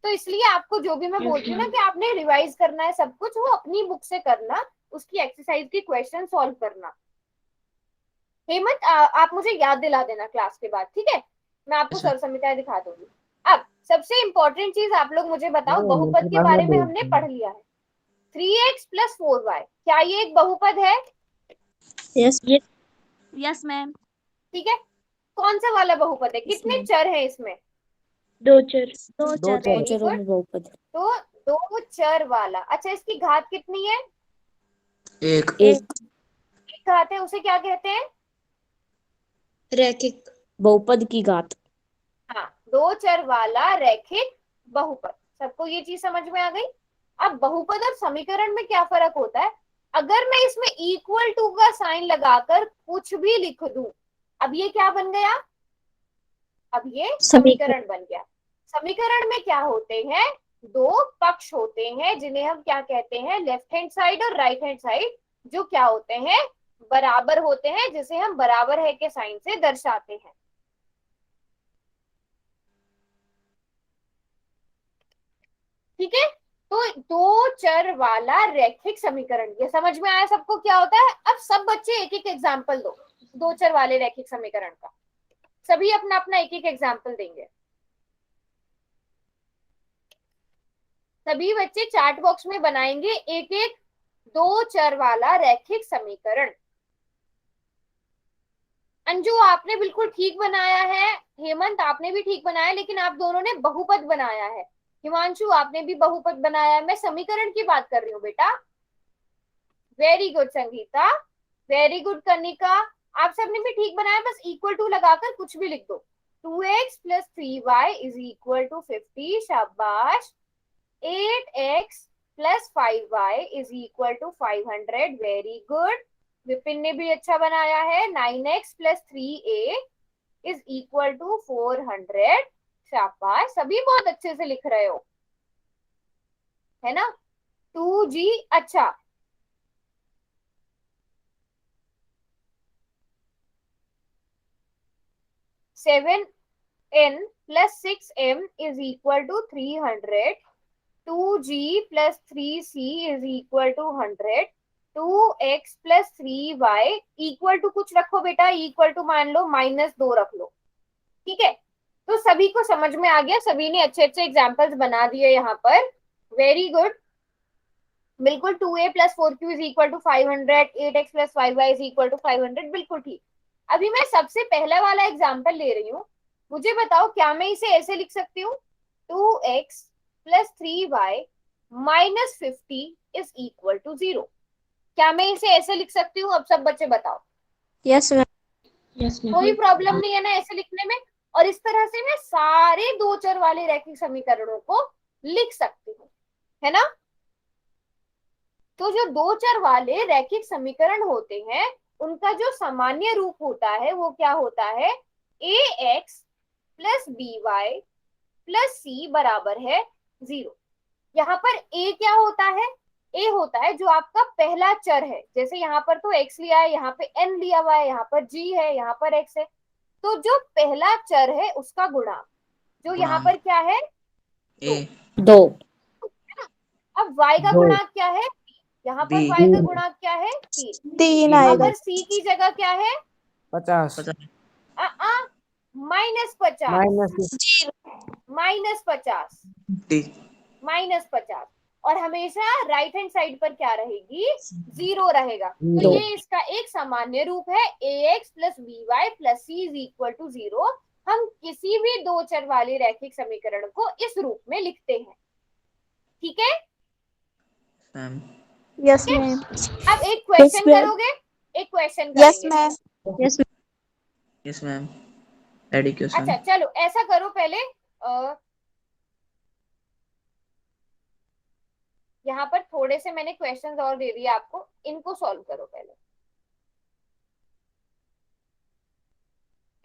तो इसलिए आपको जो भी मैं Yes, बोलती हूँ ना ma'am. कि आपने रिवाइज करना है सब कुछ, वो अपनी बुक से करना, उसकी एक्सरसाइज की क्वेश्चन सॉल्व करना। हेमंत आप मुझे याद दिला देना क्लास के बाद, ठीक है? मैं आपको Yes, ma'am. सर्वसमिताएं दिखा दूंगी। अब सबसे इंपॉर्टेंट चीज आप लोग मुझे बताओ, मैम बहुपद मेरे के पास बारे में में भेज हमने दीजिए। पढ़ लिया है। 3x प्लस 4y, क्या ये एक बहुपद है? Yes. Yes ma'am. ठीक है। कौन सा वाला बहुपद है? कितने चर हैं इसमें? 2 चर। 2 दो चर। चर। वेरी चरों गुड। में बहुपद। तो 2 चर वाला, अच्छा इसकी घात कितनी है? एक। एक एक घात है, उसे क्या कहते हैं? रैखिक बहुपद की घात। हाँ, 2 चर वाला रैखिक बहुपद। सबको ये चीज समझ में आ गई? अब बहुपद और समीकरण में क्या फर्क होता है? अगर मैं इसमें इक्वल टू का साइन लगाकर कुछ भी लिख दूं, अब ये क्या बन गया? अब ये समीकरण बन गया। समीकरण में क्या होते हैं? 2 पक्ष होते हैं, जिन्हें हम क्या कहते हैं? लेफ्ट हैंड साइड और राइट हैंड साइड, जो क्या होते हैं? बराबर होते हैं, जिसे हम बराबर है के साइन से दर्शाते हैं। ठीक है, तो दो चर वाला रैखिक समीकरण, ये समझ में आया सबको क्या होता है? अब सब बच्चे एक एक एग्जाम्पल दो चर वाले रैखिक समीकरण का, सभी अपना अपना एक एक एग्जाम्पल देंगे। सभी बच्चे चार्ट बॉक्स में बनाएंगे एक एक दो चर वाला रैखिक समीकरण। अंजू आपने बिल्कुल ठीक बनाया है, हेमंत आपने भी ठीक बनाया, लेकिन आप दोनों ने बहुपद बनाया है। हिमांशु आपने भी बहुपद बनाया, मैं समीकरण की बात कर रही हूँ बेटा। Very good Sangeeta, very good Kanika, आप सबने भी ठीक बनाया, बस इक्वल टू लगाकर कुछ भी लिख दो। 2x + 3y = 50, शाबाश। 8x + 5y = 500, very good. Vipin ने भी अच्छा बनाया है। 9x + 3a = 400, शाबाश, सभी बहुत अच्छे से लिख रहे हो, है ना। 2g, अच्छा 7n + 6m = 300, 2g + 3c = 100, 2x + 3y = कुछ रखो बेटा, इक्वल टू मान लो -2 रख लो। ठीक है, तो सभी को समझ में आ गया, सभी ने अच्छे अच्छे एग्जाम्पल्स बना दिए यहाँ पर, वेरी गुड। बिल्कुल 2a + 4q = 500, 8x + 5y = 500, बिल्कुल ठीक। अभी मैं सबसे पहला वाला एग्जाम्पल ले रही हूँ, मुझे बताओ क्या मैं इसे ऐसे लिख सकती हूँ? 2x + 3y - 50 = 0। क्या मैं इसे ऐसे लिख सकती हूँ? अब सब बच्चे बताओ। Yes ma'am. यस कोई मैम। प्रॉब्लम नहीं है ना ऐसे लिखने में? और इस तरह से मैं सारे दो चर वाले रैखिक समीकरणों को लिख सकती हूँ, है ना। तो जो दो चर वाले रैखिक समीकरण होते हैं, उनका जो सामान्य रूप होता है वो क्या होता है? ax + by + c = 0। यहाँ पर a क्या होता है? a होता है जो आपका पहला चर है, जैसे यहाँ पर तो x लिया है, यहाँ पे n लिया हुआ है, यहाँ पर g है, यहाँ पर x है, तो जो पहला चर है उसका गुणांक, जो यहाँ पर क्या है? ए 2 अब y का 2 गुणांक क्या है? यहाँ पर बी y का गुणांक क्या है? 3। 3 बी अब आएगा। c की जगह क्या है? 50 50 -50, -50, डी -50, और हमेशा राइट हैंड साइड पर क्या रहेगी? 0 रहेगा। तो 0 ये इसका एक सामान्य रूप है, ax + by + c = 0। हम किसी भी दो चर वाले रैखिक समीकरण को इस रूप में लिखते हैं। ठीक है, मैम। यस ठीक है? मैम। अब एक क्वेश्चन मैम। करोगे, एक क्वेश्चन यस करेंगे। Ma'am. Yes yes ma'am, ready question. अच्छा चलो ऐसा करो, पहले यहाँ पर थोड़े से मैंने क्वेश्चंस और दे दिए आपको, इनको सॉल्व करो पहले।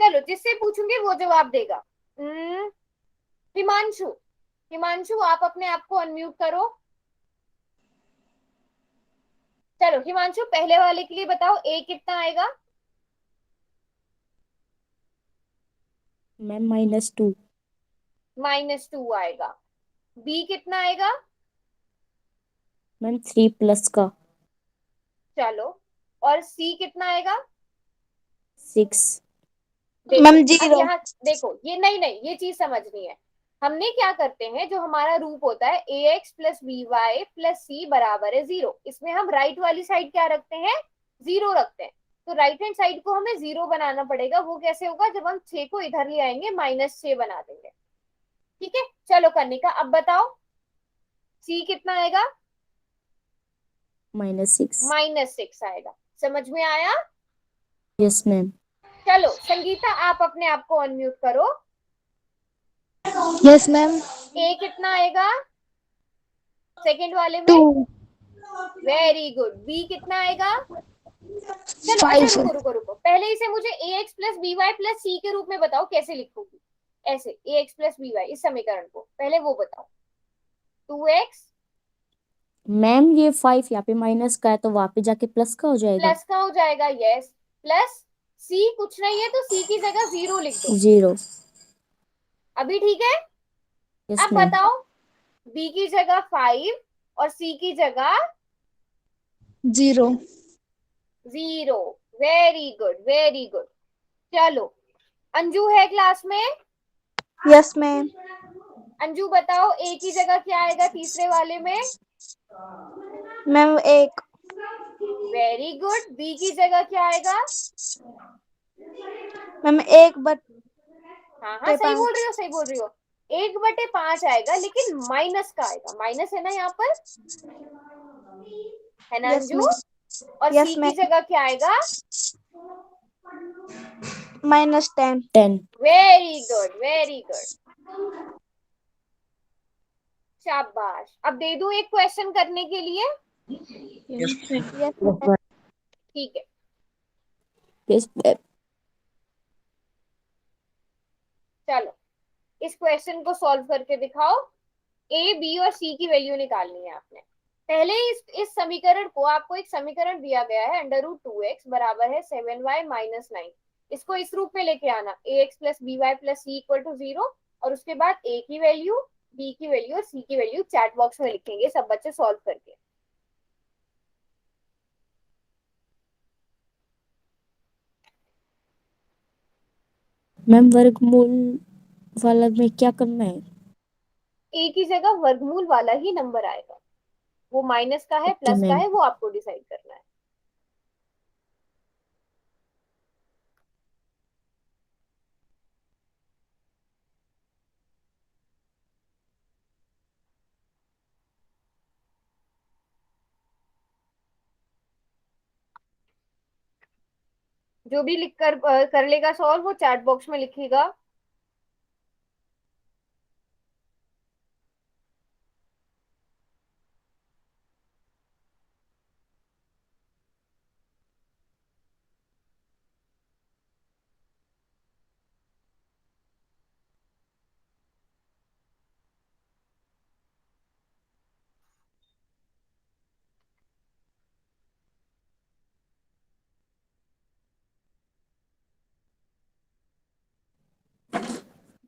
चलो जिससे पूछूंगी वो जवाब देगा। हिमांशु, हिमांशु आप अपने आप को अनम्यूट करो। चलो हिमांशु पहले वाले के लिए बताओ, a कितना आएगा? मैम -2। -2 आएगा। b कितना आएगा? मैम 3+ का चलो, और c कितना आएगा? 6। देखो मैम अब 0। यहाँ देखो, ये नहीं नहीं, ये चीज समझनी है। हमने क्या करते हैं, जो हमारा रूप होता है ax + by + c = 0, इसमें हम राइट वाली साइड क्या रखते हैं? 0 रखते हैं। तो राइट हैंड साइड को हमें 0 बनाना पड़ेगा। वो कैसे होगा? जब हम 6 को इधर ले आएंगे, -6 बना देंगे। ठीक है, चलो कनिका अब बताओ, c कितना आएगा? -6। -6 आएगा। समझ में आया? Yes ma'am. चलो संगीता आप अपने आप को अनम्यूट करो। Yes ma'am. a कितना आएगा सेकंड वाले 2। में? Very good. b कितना आएगा? चलो अच्छा 5। रुको रुको रुको, पहले इसे मुझे ax + by + c के रूप में बताओ कैसे लिखोगी। ऐसे ax + by इस समीकरण को पहले वो बताओ। 2x मैम ये 5 यहाँ पे माइनस का है तो वहां पे जाके प्लस का हो जाएगा। प्लस का हो जाएगा, यस। प्लस सी कुछ नहीं है तो सी की जगह 0 लिख दो। 0। अभी ठीक है? यस अब मैम। बताओ, बी की जगह 5 और सी की जगह 0। 0। Very good, very good. चलो, अंजू है क्लास में? Yes ma'am. अंजू बताओ, ए की जगह क्या आएगा तीसरे वाले में? मैम 1। Very good. बी की जगह क्या आएगा? मैम 1/5। हाँ हाँ, सही बोल रही हो, सही बोल रही हो। 1/5 आएगा, लेकिन माइनस का आएगा। माइनस है ना यहाँ पर, है ना यस अंजू? मैम। और यस सी की मैम। जगह क्या आएगा? -10। 10। Very good, very good. शाबाश। अब दे दूं एक क्वेश्चन करने के लिए? Yes yes ma'am. ठीक है, यस मैम। चलो इस क्वेश्चन को सॉल्व करके दिखाओ। ए, बी और सी की वैल्यू निकालनी है आपने। पहले इस समीकरण को, आपको एक समीकरण दिया गया है, √2x बराबर है 7y माइनस 9। इसको इस रूप में लेके आना, ax plus B Y plus c equal to 0। और उसके बाद ए की वैल्यू, बी की वैल्यू और सी की वैल्यू चैट बॉक्स में लिखेंगे सब बच्चे सॉल्व करके। मैम वर्गमूल वाला में क्या करना है? ए की जगह वर्गमूल वाला ही नंबर आएगा। वो माइनस का है, ओके प्लस का मैम। है, वो आपको डिसाइड करना है। जो भी लिख कर लेगा सॉल्व, वो चैट बॉक्स में लिखेगा।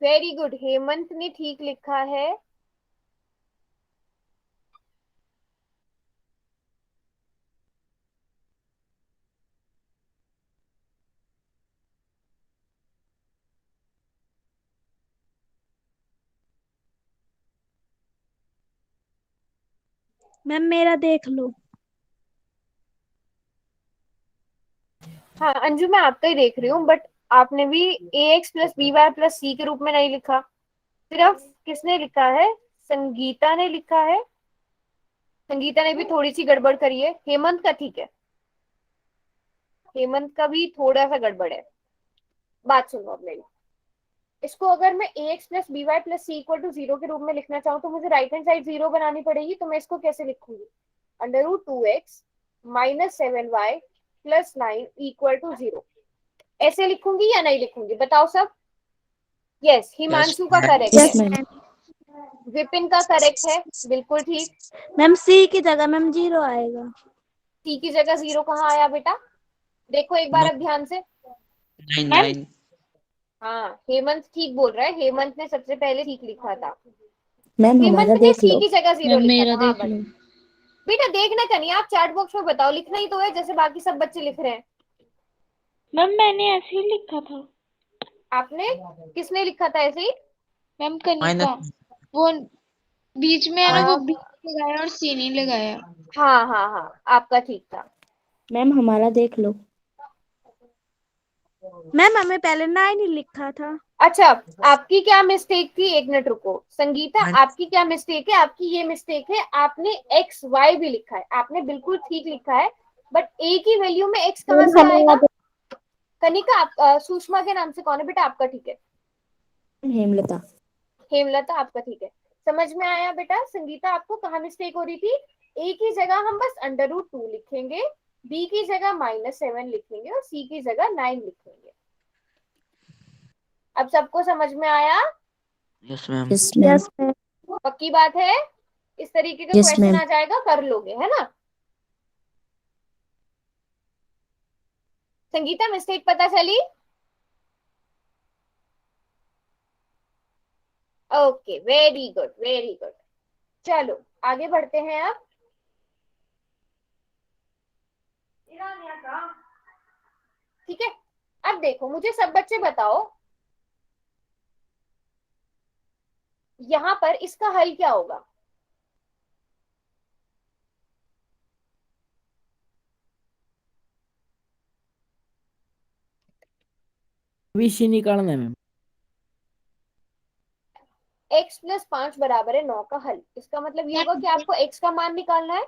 वेरी गुड, हेमंत ने ठीक लिखा है। मैम मेरा देख लो। हाँ अंजू, मैं आपका ही देख रही हूँ, बट आपने भी ax plus B Y plus C के रूप में नहीं लिखा। सिर्फ किसने लिखा है? संगीता ने लिखा है। संगीता ने भी थोड़ी सी गड़बड़ करी है। हेमंत का ठीक है, हेमंत का भी थोड़ा सा गड़बड़ है। बात सुनो अब मेरी। इसको अगर मैं ax plus B Y plus c equal to 0 के रूप में लिखना चाहूँ तो मुझे राइट हैंड साइड 0 बनानी पड़ेगी। तो मैं इसको कैसे लिखूंगी? √2x minus 7y plus 9 equal to 0। ऐसे लिखूंगी या नहीं लिखूंगी, बताओ सब। यस, हिमांशु का करेक्ट है। Yes ma'am. विपिन का करेक्ट है, बिल्कुल ठीक। मैम सी की जगह मैम 0 आएगा। सी की जगह 0 कहाँ आया बेटा? देखो एक बार अब ध्यान से। 9 हाँ, हेमंत ठीक बोल रहा है। हेमंत ने सबसे पहले ठीक लिखा था। मैम हेमंत हमारा ने देख सी लो। की जगह 0 लिखा मेरा था। हाँ देख बट लो। बेटा देखना का नहीं, आप चैट बॉक्स में बताओ। लिखना ही तो है जैसे बाकी सब बच्चे लिख रहे हैं। मैम मैंने ऐसे ही लिखा था। आपने, किसने लिखा था ऐसे ही? मैम कनिका, माइनस वो बीच में है ना, वो आ, बी लगाया और सी नहीं लगाया। हाँ हाँ हाँ, आपका ठीक था। मैम हमारा देख लो। मैम हमें पहले 9 ही लिखा था। अच्छा, आपकी क्या मिस्टेक थी? एक मिनट रुको। संगीता, आपकी क्या मिस्टेक है? आपकी ये मिस्टेक है, आपने एक्स वाई भी लिखा है। आपने बिल्कुल ठीक लिखा है, बट ए की वैल्यू में एक्स कहाँ से आएगा? कनिका, आप सुषमा के नाम से कौन है बेटा? आपका ठीक है। हेमलता। हेमलता, आपका ठीक है। समझ में आया बेटा? संगीता, आपको कहाँ मिस्टेक हो रही थी? ए की जगह हम बस √2 लिखेंगे, बी की जगह -7 लिखेंगे और सी की जगह 9 लिखेंगे। अब सबको समझ में आया? Yes ma'am. Yes ma'am. Yes ma'am. पक्की बात है? इस तरीके का Yes, क्वेश्चन ma'am. आ जाएगा, कर लोगे है ना। संगीता मिस्टेक पता चली? Okay, very good very good. चलो आगे बढ़ते हैं अब। ठीक है, अब देखो मुझे सब बच्चे बताओ, यहाँ पर इसका हल क्या होगा? VC निकालना है मैम। x प्लस 5 बराबर है 9 का हल। इसका मतलब ये होगा कि आपको x का मान निकालना है।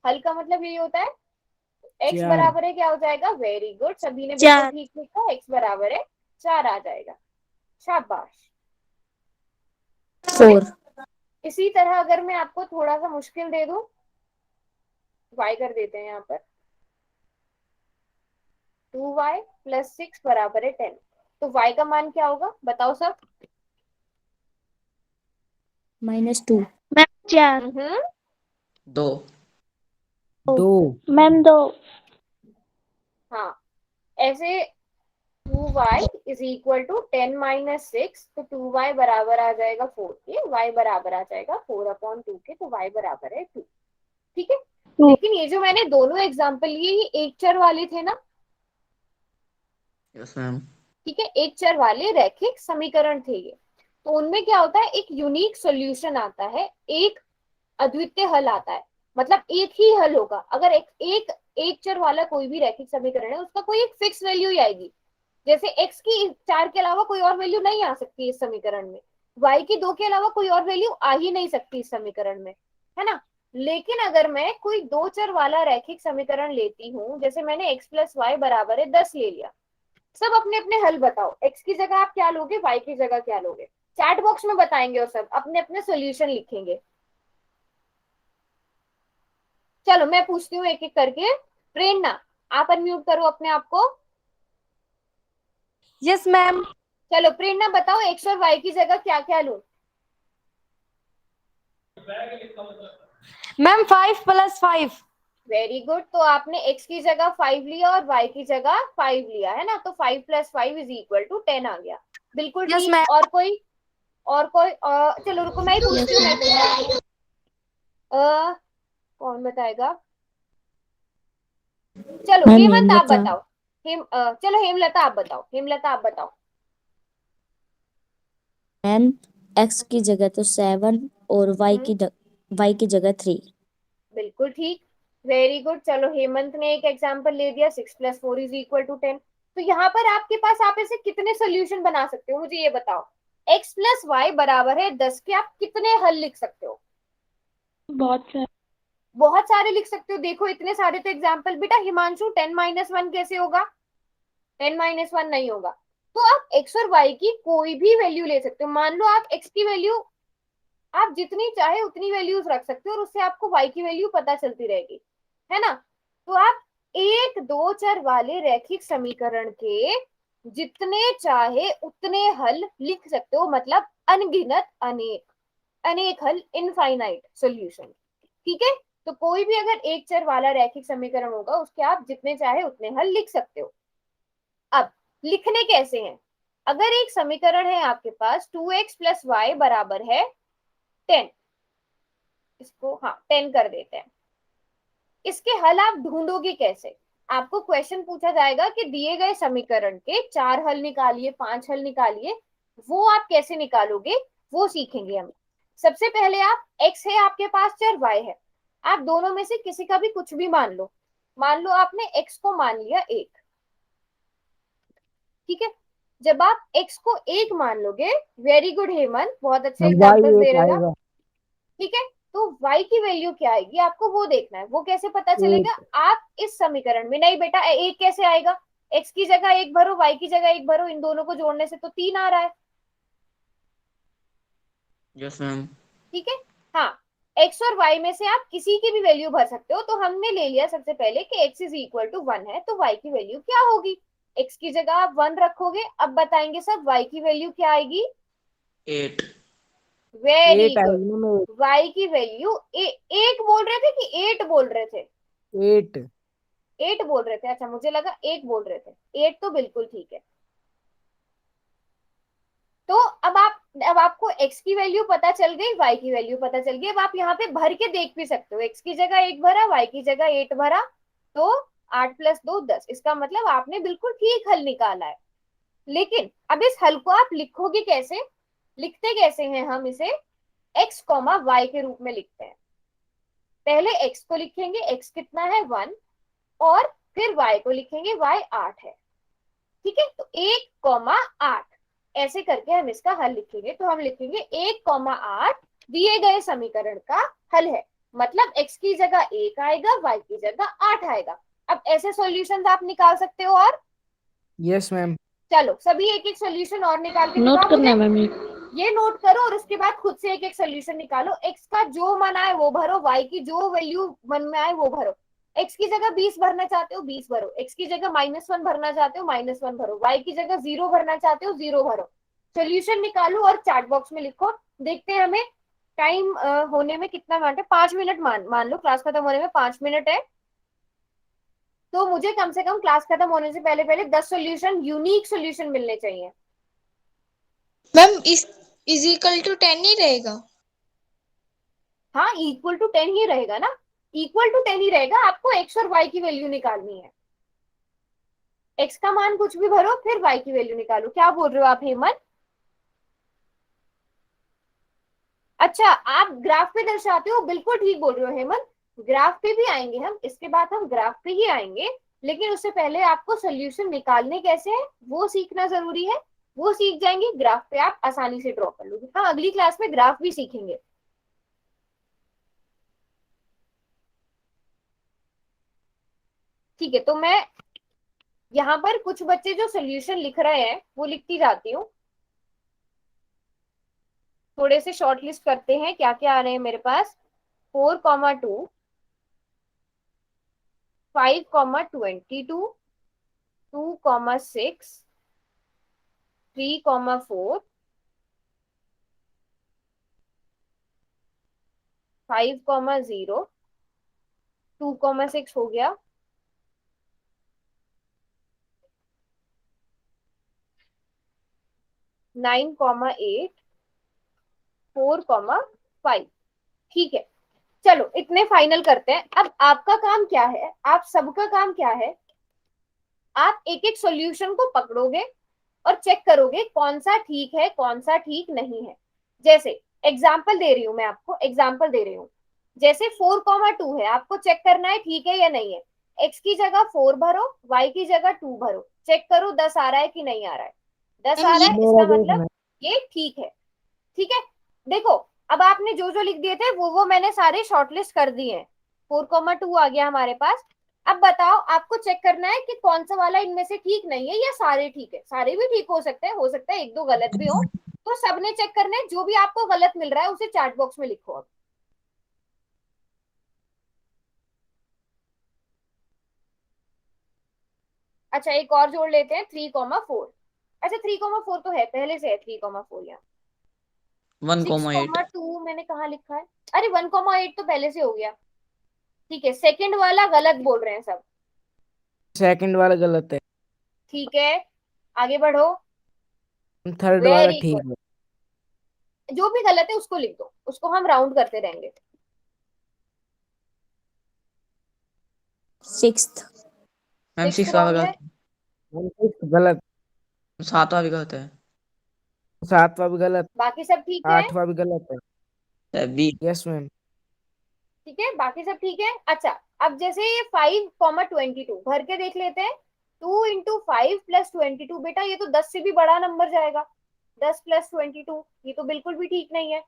हल का मतलब यही होता है। x 4। बराबर है क्या हो जाएगा? वेरी गुड, सभी ने बिल्कुल 4। ठीक लिखा। x बराबर है 4 आ जाएगा। शाबाश। 4। इसी तरह अगर मैं आपको थोड़ा सा मुश्किल दे दूं, y कर देते हैं यहाँ पर, 2y प्लस 6 बराबर है 10। तो y का मान क्या होगा बताओ सब? -2। मैम 4। हम्म, 2 2। मैम 2। हाँ ऐसे 2y is equal to 10 minus 6, तो 2y बराबर आ जाएगा 4 के, y बराबर आ जाएगा 4/2 के, तो y बराबर है 2। ठीक है, लेकिन ये जो मैंने दोनों एग्जांपल लिए ये एक चर वाले थे ना। Yes ma'am. ठीक है, एक चर वाले रैखिक समीकरण थे ये। तो उनमें क्या होता है, एक यूनिक सॉल्यूशन आता है, एक अद्वितीय हल आता है। मतलब एक ही हल होगा। अगर एक चर वाला कोई भी रैखिक समीकरण है, उसका कोई एक फिक्स वैल्यू ही आएगी। जैसे x की 4 के अलावा कोई और वैल्यू नहीं आ सकती इस समीकरण में, y की 2 के अलावा कोई और वैल्यू आ ही नहीं सकती इस समीकरण में, है ना। लेकिन अगर मैं कोई दो चर वाला रैखिक समीकरण लेती हूँ, जैसे मैंने x प्लस वाई बराबर है 10 ले लिया। सब अपने अपने हल बताओ, x की जगह आप क्या लोगे, y की जगह क्या लोगे? चैट बॉक्स में बताएंगे और सब अपने अपने सोल्यूशन लिखेंगे। चलो मैं पूछती हूँ एक एक करके। प्रेरणा, आप अनम्यूट करो अपने आप को। Yes ma'am. चलो प्रेरणा बताओ, x और y की जगह क्या क्या लूं? मैम 5 + 5। वेरी गुड, तो आपने x की जगह 5 लिया और y की जगह 5 लिया है ना, तो 5 + 5 इज इक्वल टू 10 आ गया। बिल्कुल यस ठीक। मैम। और कोई? चलो रुको, मैं ही पूछती हूँ, मैं पूछती हूँ। कौन बताएगा? चलो मैम हेमंत आप हेमलता। बताओ। चलो हेमलता आप बताओ, हेमलता आप बताओ। मैम x की जगह तो 7 और y की जगह 3। बिल्कुल ठीक, वेरी गुड। चलो हेमंत ने एक एग्जांपल ले दिया, 6 + 4 इज इक्वल टू 10। तो यहाँ पर आपके पास आप ऐसे कितने सोल्यूशन बना सकते हो, मुझे ये बताओ। x प्लस वाई बराबर है 10 के आप कितने हल लिख सकते हो? बहुत सारे। बहुत सारे लिख सकते हो। देखो इतने सारे तो एग्जाम्पल, बेटा हिमांशु 10 - 1 कैसे होगा? 10 - 1 नहीं होगा। तो आप x और y की कोई भी वैल्यू ले सकते हो। मान लो आप x की वैल्यू आप जितनी चाहे उतनी वैल्यूज रख सकते हो और उससे आपको y की वैल्यू पता चलती रहेगी, है ना। तो आप एक दो चर वाले रैखिक समीकरण के जितने चाहे उतने हल लिख सकते हो, मतलब अनगिनत, अनेक अनेक हल, इनफाइनाइट सॉल्यूशन। ठीक है, तो कोई भी अगर एक चर वाला रैखिक समीकरण होगा उसके आप जितने चाहे उतने हल लिख सकते हो। अब लिखने कैसे हैं? अगर एक समीकरण है आपके पास 2x प्लस वाई बराबर है 10, इसको हाँ 10 कर देते हैं। इसके हल आप ढूंढोगे कैसे? आपको क्वेश्चन पूछा जाएगा कि दिए गए समीकरण के 4 हल निकालिए, 5 हल निकालिए। वो आप कैसे निकालोगे वो सीखेंगे हम। सबसे पहले आप x है आपके पास, चर y है। आप दोनों में से किसी का भी कुछ भी मान लो। मान लो आपने x को मान लिया 1। ठीक है, जब आप x को 1 मान लोगे, वेरी गुड हेमंत, बहुत अच्छे वाई एग्जांपल्स दे 1 रहे हो। आएगा। ठीक है, तो y की वैल्यू क्या आएगी आपको वो देखना है। वो कैसे पता चलेगा? 1। आप इस समीकरण में, नहीं बेटा एक कैसे आएगा? x की जगह 1 भरो, y की जगह 1 भरो, इन दोनों को जोड़ने से तो 3 आ रहा है। Yes ma'am. ठीक है, हाँ x और y में से आप किसी की भी वैल्यू भर सकते हो। तो हमने ले लिया सबसे पहले कि x इज इक्वल टू 1 है, तो y की वैल्यू क्या होगी? x की जगह आप 1 रखोगे। अब बताएंगे सब y की वैल्यू क्या आएगी? 8 वेरी 8 गुड। आएगी ना मैं y की वैल्यू 8 बोल रहे थे कि 8 बोल रहे थे? 8 8 बोल रहे थे, अच्छा मुझे लगा 8 बोल रहे थे। 8 तो बिल्कुल ठीक है। तो अब आपको x की वैल्यू पता चल गई, y की वैल्यू पता चल गई। अब आप यहाँ पे भर के देख भी सकते हो, x की जगह 8 भरा, y की जगह 8 भरा, तो 8 + 2 10। इसका मतलब आपने बिल्कुल ठीक हल निकाला है। लेकिन अब इस हल को आप लिखोगे कैसे? लिखते कैसे हैं हम इसे? x, y के रूप में लिखते हैं। पहले x को लिखेंगे, x कितना है 1, और फिर y को लिखेंगे, y 8 है। ठीक है, तो 1, 8 ऐसे करके हम इसका हल लिखेंगे। तो हम लिखेंगे 1, 8 दिए गए समीकरण का हल है। मतलब x की जगह 1 आएगा, y की जगह 8 आएगा। अब ऐसे सॉल्यूशंस आप निकाल सकते हो। और यस मैम। चलो सभी एक एक सॉल्यूशन और निकाल के नोट दिखाओ करना है मुझे। मैम ये। ये नोट करो और उसके बाद खुद से एक एक सोल्यूशन निकालो। x का जो मन आए वो भरो, y की जो वैल्यू मन में आए वो भरो। x की जगह 20 भरना चाहते हो 20 भरो, x की जगह -1 भरना चाहते हो -1 भरो, y की जगह 0 भरना चाहते हो 0 भरो। सोल्यूशन निकालो और चैट बॉक्स में लिखो। देखते हैं हमें टाइम होने में कितना मिनट है। 5 मिनट मान लो, क्लास खत्म होने में 5 मिनट है। तो मुझे कम से कम क्लास खत्म होने से पहले पहले 10 सोल्यूशन, यूनिक सोल्यूशन मिलने चाहिए। मैम इज इक्वल टू 10 ही रहेगा? हाँ, इक्वल टू 10 ही रहेगा ना, इक्वल टू 10 ही रहेगा। आपको x और y की वैल्यू निकालनी है। x का मान कुछ भी भरो, फिर y की वैल्यू निकालो। क्या बोल रहे हो आप हेमंत? अच्छा, आप ग्राफ पे दर्शाते हो, बिल्कुल ठीक बोल रहे हो हेमंत। ग्राफ पे भी आएंगे हम, इसके बाद हम ग्राफ पे ही आएंगे। लेकिन उससे पहले आपको सोल्यूशन निकालने कैसे है वो सीखना जरूरी है। वो सीख जाएंगे, ग्राफ पे आप आसानी से ड्रॉ कर लोगे। हाँ, अगली क्लास में ग्राफ भी सीखेंगे। ठीक है, तो मैं यहाँ पर कुछ बच्चे जो सोल्यूशन लिख रहे हैं वो लिखती जाती हूँ। थोड़े से शॉर्ट लिस्ट करते हैं क्या क्या आ रहे हैं मेरे पास। 4, 2, 5, 22, 2, 6, 3, 4, 5, 0, 2, 6 हो गया। 9, 8, 4, 5। ठीक है, चलो इतने फाइनल करते हैं। अब आपका काम क्या है, आप सबका काम क्या है? आप एक एक सॉल्यूशन को पकड़ोगे और चेक करोगे कौन सा ठीक है कौन सा ठीक नहीं है। जैसे एग्जाम्पल दे रही हूं, मैं आपको एग्जाम्पल दे रही हूँ। जैसे 4, 2 है, आपको चेक करना है ठीक है या नहीं है। x की जगह 4 भरो, y की जगह 2 भरो, चेक करो 10 आ रहा है कि नहीं आ रहा है। 10 आ रहा है, मेरा इसका देख मतलब मैम। ये ठीक है। ठीक है, देखो अब आपने जो जो लिख दिए थे वो मैंने सारे शॉर्टलिस्ट कर दिए हैं। 4, 2 आ गया हमारे पास। अब बताओ, आपको चेक करना है कि कौन सा वाला इनमें से ठीक नहीं है या सारे ठीक है। सारे भी ठीक हो सकता है एक दो गलत भी हो। तो सबने चेक करना है, जो भी आपको गलत मिल रहा है उसे चैट बॉक्स में लिखो अब। अच्छा, एक और जोड़ लेते हैं, 3, 4। अच्छा, 3, 4 तो है, पहले से है 3, 4 यहाँ। 1,8 6, 2 मैंने कहाँ लिखा है? अरे 1, 8 तो पहले से हो गया। ठीक है, सेकंड वाला गलत बोल रहे हैं सब। सेकंड वाला गलत है। ठीक है, आगे बढ़ो। थर्ड वाला वेरी ठीक गुड। है। जो भी गलत है उसको लिख दो, उसको हम राउंड करते रहेंगे। 6th। मैम 6 6 वाला रॉन्ग है। गलत। 7 भी गलत है। 7वां भी गलत। बाकी सब ठीक है। 8वां भी गलत है। बी। Yes ma'am. ठीक है, बाकी सब ठीक है। अच्छा, अब जैसे ये 5, 22 भर के देख लेते हैं। 2 × 5 + 22, बेटा ये तो 10 से भी बड़ा नंबर जाएगा। 10 + 22 ये तो बिल्कुल भी ठीक नहीं है।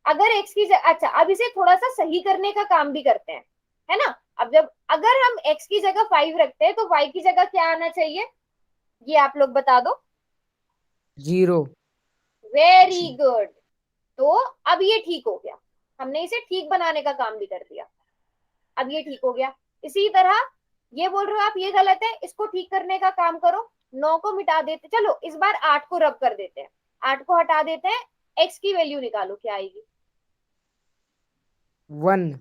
अगर x की अच्छा, अब इसे थोड़ा सा सही करने का काम भी करते हैं, है ना। अब जब अगर हम x की जगह 5 रखते हैं तो y की जगह क्या आना चाहिए, ये आप लोग बता दो। 0। Very good. तो अब ये ठीक हो गया, हमने इसे ठीक बनाने का काम भी कर दिया। अब ये ठीक हो गया। इसी तरह ये बोल रहे हो आप ये गलत है, इसको ठीक करने का काम करो। 9 को मिटा देते, चलो इस बार 8 को रब कर देते हैं। 8 को हटा देते हैं, x की वैल्यू निकालो, क्या आएगी? 1।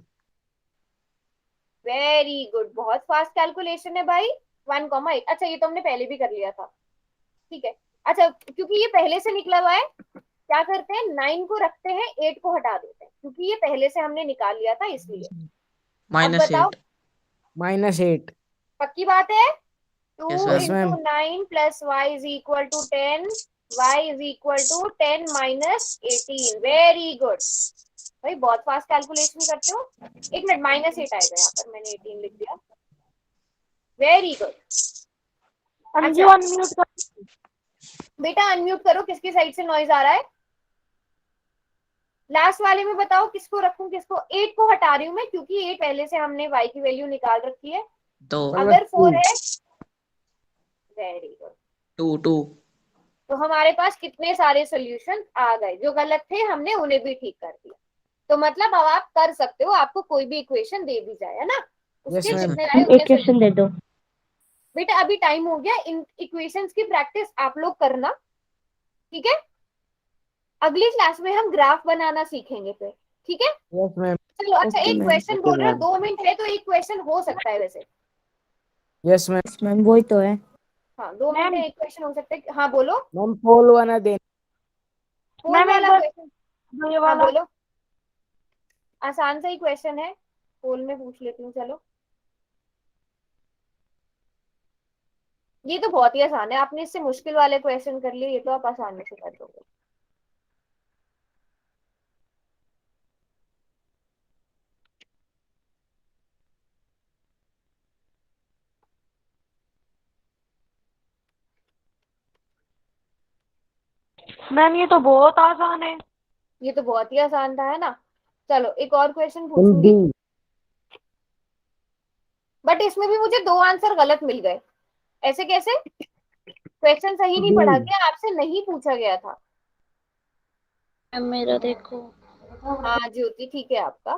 वेरी गुड, बहुत फास्ट कैलकुलेशन है भाई। 1,8। अच्छा ये तो हमने पहले भी कर लिया था, ठीक है। अच्छा क्योंकि ये पहले से निकला हुआ है, क्या करते हैं, 9 को रखते हैं, 8 को हटा देते हैं, क्योंकि ये पहले से हमने निकाल लिया था इसलिए। अब बताओ, -8। -8। पक्की बात है? 2 yes yes ma'am. Into ma'am. 9 plus y is equal to 10, y is equal to 10 minus 18। Very good भाई, बहुत फास्ट कैलकुलेशन करते हो। एक मिनट, -8 आएगा यहाँ पर, मैंने 18 लिख दिया। Very good. अंजू अच्छा अनम्यूट कर। बेटा अनम्यूट करो, किसकी साइड से नॉइज आ रहा है? लास्ट वाले में बताओ किसको रखूं, किसको? 8 को हटा रही हूँ मैं, क्योंकि 8 पहले से हमने y की वैल्यू निकाल रखी है। तो अगर 4 है, वेरी गुड, 2 तो हमारे पास कितने सारे सॉल्यूशन आ गए। जो गलत थे हमने उन्हें भी ठीक कर दिया। तो मतलब अब आप कर सकते हो, आपको कोई भी इक्वेशन दे दी जाए, है ना, यस उसके मैम। जितने आए उतने एक क्वेश्चन दे दो। बेटा अभी टाइम हो गया, इन इक्वेशंस की प्रैक्टिस आप लोग करना, ठीक है। अगली क्लास में हम ग्राफ बनाना सीखेंगे फिर, ठीक है। Yes ma'am. चलो अच्छा, ओके एक मैम। क्वेश्चन बोल रहे हो, 2 मिनट है तो एक क्वेश्चन हो सकता है वैसे। Yes ma'am. मैम वही तो है। हाँ 2 मिनट मैम में एक क्वेश्चन हो सकता है। हाँ बोलो, मैम पोल बना देना। पोल मैम एक वाला बार क्वेश्चन। ये हाँ वाला। बोलो, आसान सा ही क्वेश्चन है, पोल में पूछ लेती हूँ। चलो ये तो बहुत ही आसान है, आपने इससे मुश्किल वाले क्वेश्चन कर लिए, ये तो आप आसानी से कर दोगे। मैम ये तो बहुत आसान है। ये तो बहुत ही आसान था, है ना। चलो एक और क्वेश्चन हिंदी। पूछूंगी, बट इसमें भी मुझे 2 आंसर गलत मिल गए। ऐसे कैसे? क्वेश्चन सही नहीं पढ़ा हिंदी। क्या? आपसे नहीं पूछा गया था। मैम मेरा देखो। हाँ ज्योति ठीक है आपका।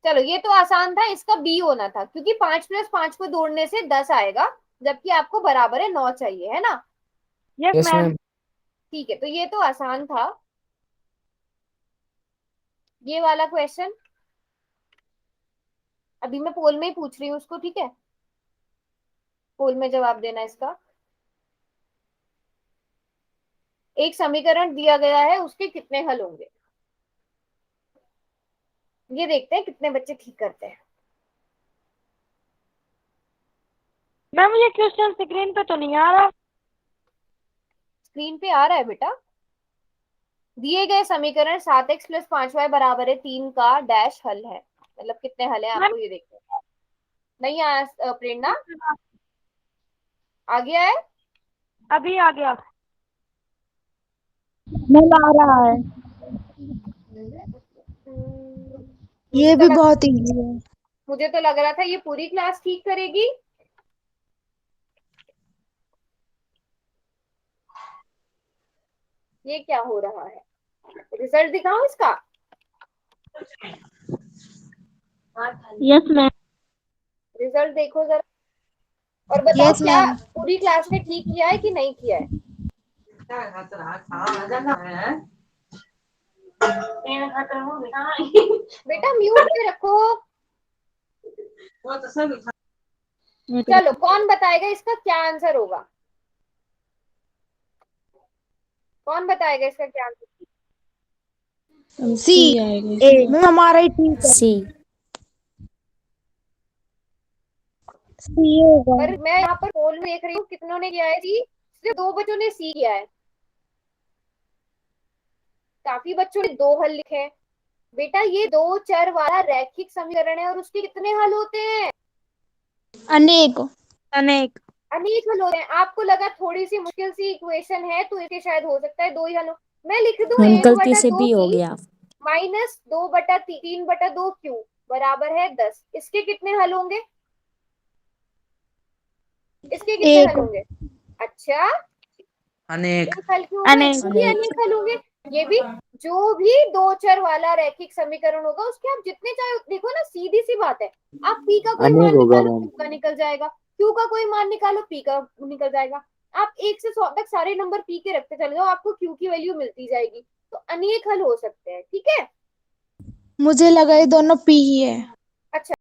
चलो ये तो आसान था, इसका बी होना था, क्योंकि 5 + 5 को जोड़ने से 10 आएगा, जबकि आपको बराबर है 9 चाहिए, है ना। Yes yes ma'am. मैम। ठीक है, तो ये तो आसान था ये वाला क्वेश्चन। अभी मैं पोल में ही पूछ रही हूँ उसको, ठीक है, पोल में जवाब देना इसका। एक समीकरण दिया गया है, उसके कितने हल होंगे, ये देखते हैं कितने बच्चे ठीक करते हैं। मैम ये क्वेश्चन स्क्रीन पे तो नहीं आ रहा। स्क्रीन पे आ रहा है बेटा। दिए गए समीकरण 7x + 5y = 3 का डैश हल है, मतलब कितने हल है मैम आपको ये देखते हैं। नहीं आया प्रेरणा? आ गया है? अभी आ गया। मिल आ रहा है। मुझे ये तो भी लग बहुत इजी है। मुझे तो लग रहा था ये पूरी क्लास ठीक करेगी। ये क्या हो रहा है? रिजल्ट दिखाऊं इसका? Yes ma'am. रिजल्ट देखो जरा, और बताओ यस क्या मैम। पूरी क्लास ने ठीक किया है कि नहीं किया है। बेटा म्यूट पे रखो। चलो कौन बताएगा इसका क्या आंसर होगा? कौन बताएगा इसका क्या आंसर? सी। ए मैम हमारा ही ठीक है। सी। सी होगा। पर मैं यहाँ पर पोल में देख रही हूँ कितनों ने किया है सी, सिर्फ 2 बच्चों ने सी किया है। काफी बच्चों ने 2 हल लिखे हैं। बेटा ये 2 चर वाला रैखिक समीकरण है, और उसके कितने हल होते हैं? अनेक। अनेक। अनेक हल होते हैं। आपको लगा थोड़ी सी मुश्किल सी इक्वेशन है तो इसके शायद हो सकता है 2 ही हल हो। मैं लिख दूं मैम एक गलती बटा से दो भी हो की गया। माइनस 2/3/2 क्यू बराबर है 10। इसके कितने हल होंगे? इसके कितने एक। हल होंगे? अच्छा अनेक। एक हल क्यों होगा? अनेक। इसके भी अनेक। अनेक हल होंगे। ये भी, जो भी 2 चर वाला रैखिक समीकरण होगा उसके आप जितने चाहे, देखो ना सीधी सी बात है, आप पी का कोई अनेक मान होगा निकालो मैम। क्यू का निकल जाएगा, क्यू का कोई मान निकालो पी का निकल जाएगा। आप 1 से 100 तक सारे नंबर पी के रखते चले जाओ, आपको क्यू की वैल्यू मिलती जाएगी। तो अनेक हल हो सकते हैं, ठीक है। मुझे लगा ये दोनों पी ही है। अच्छा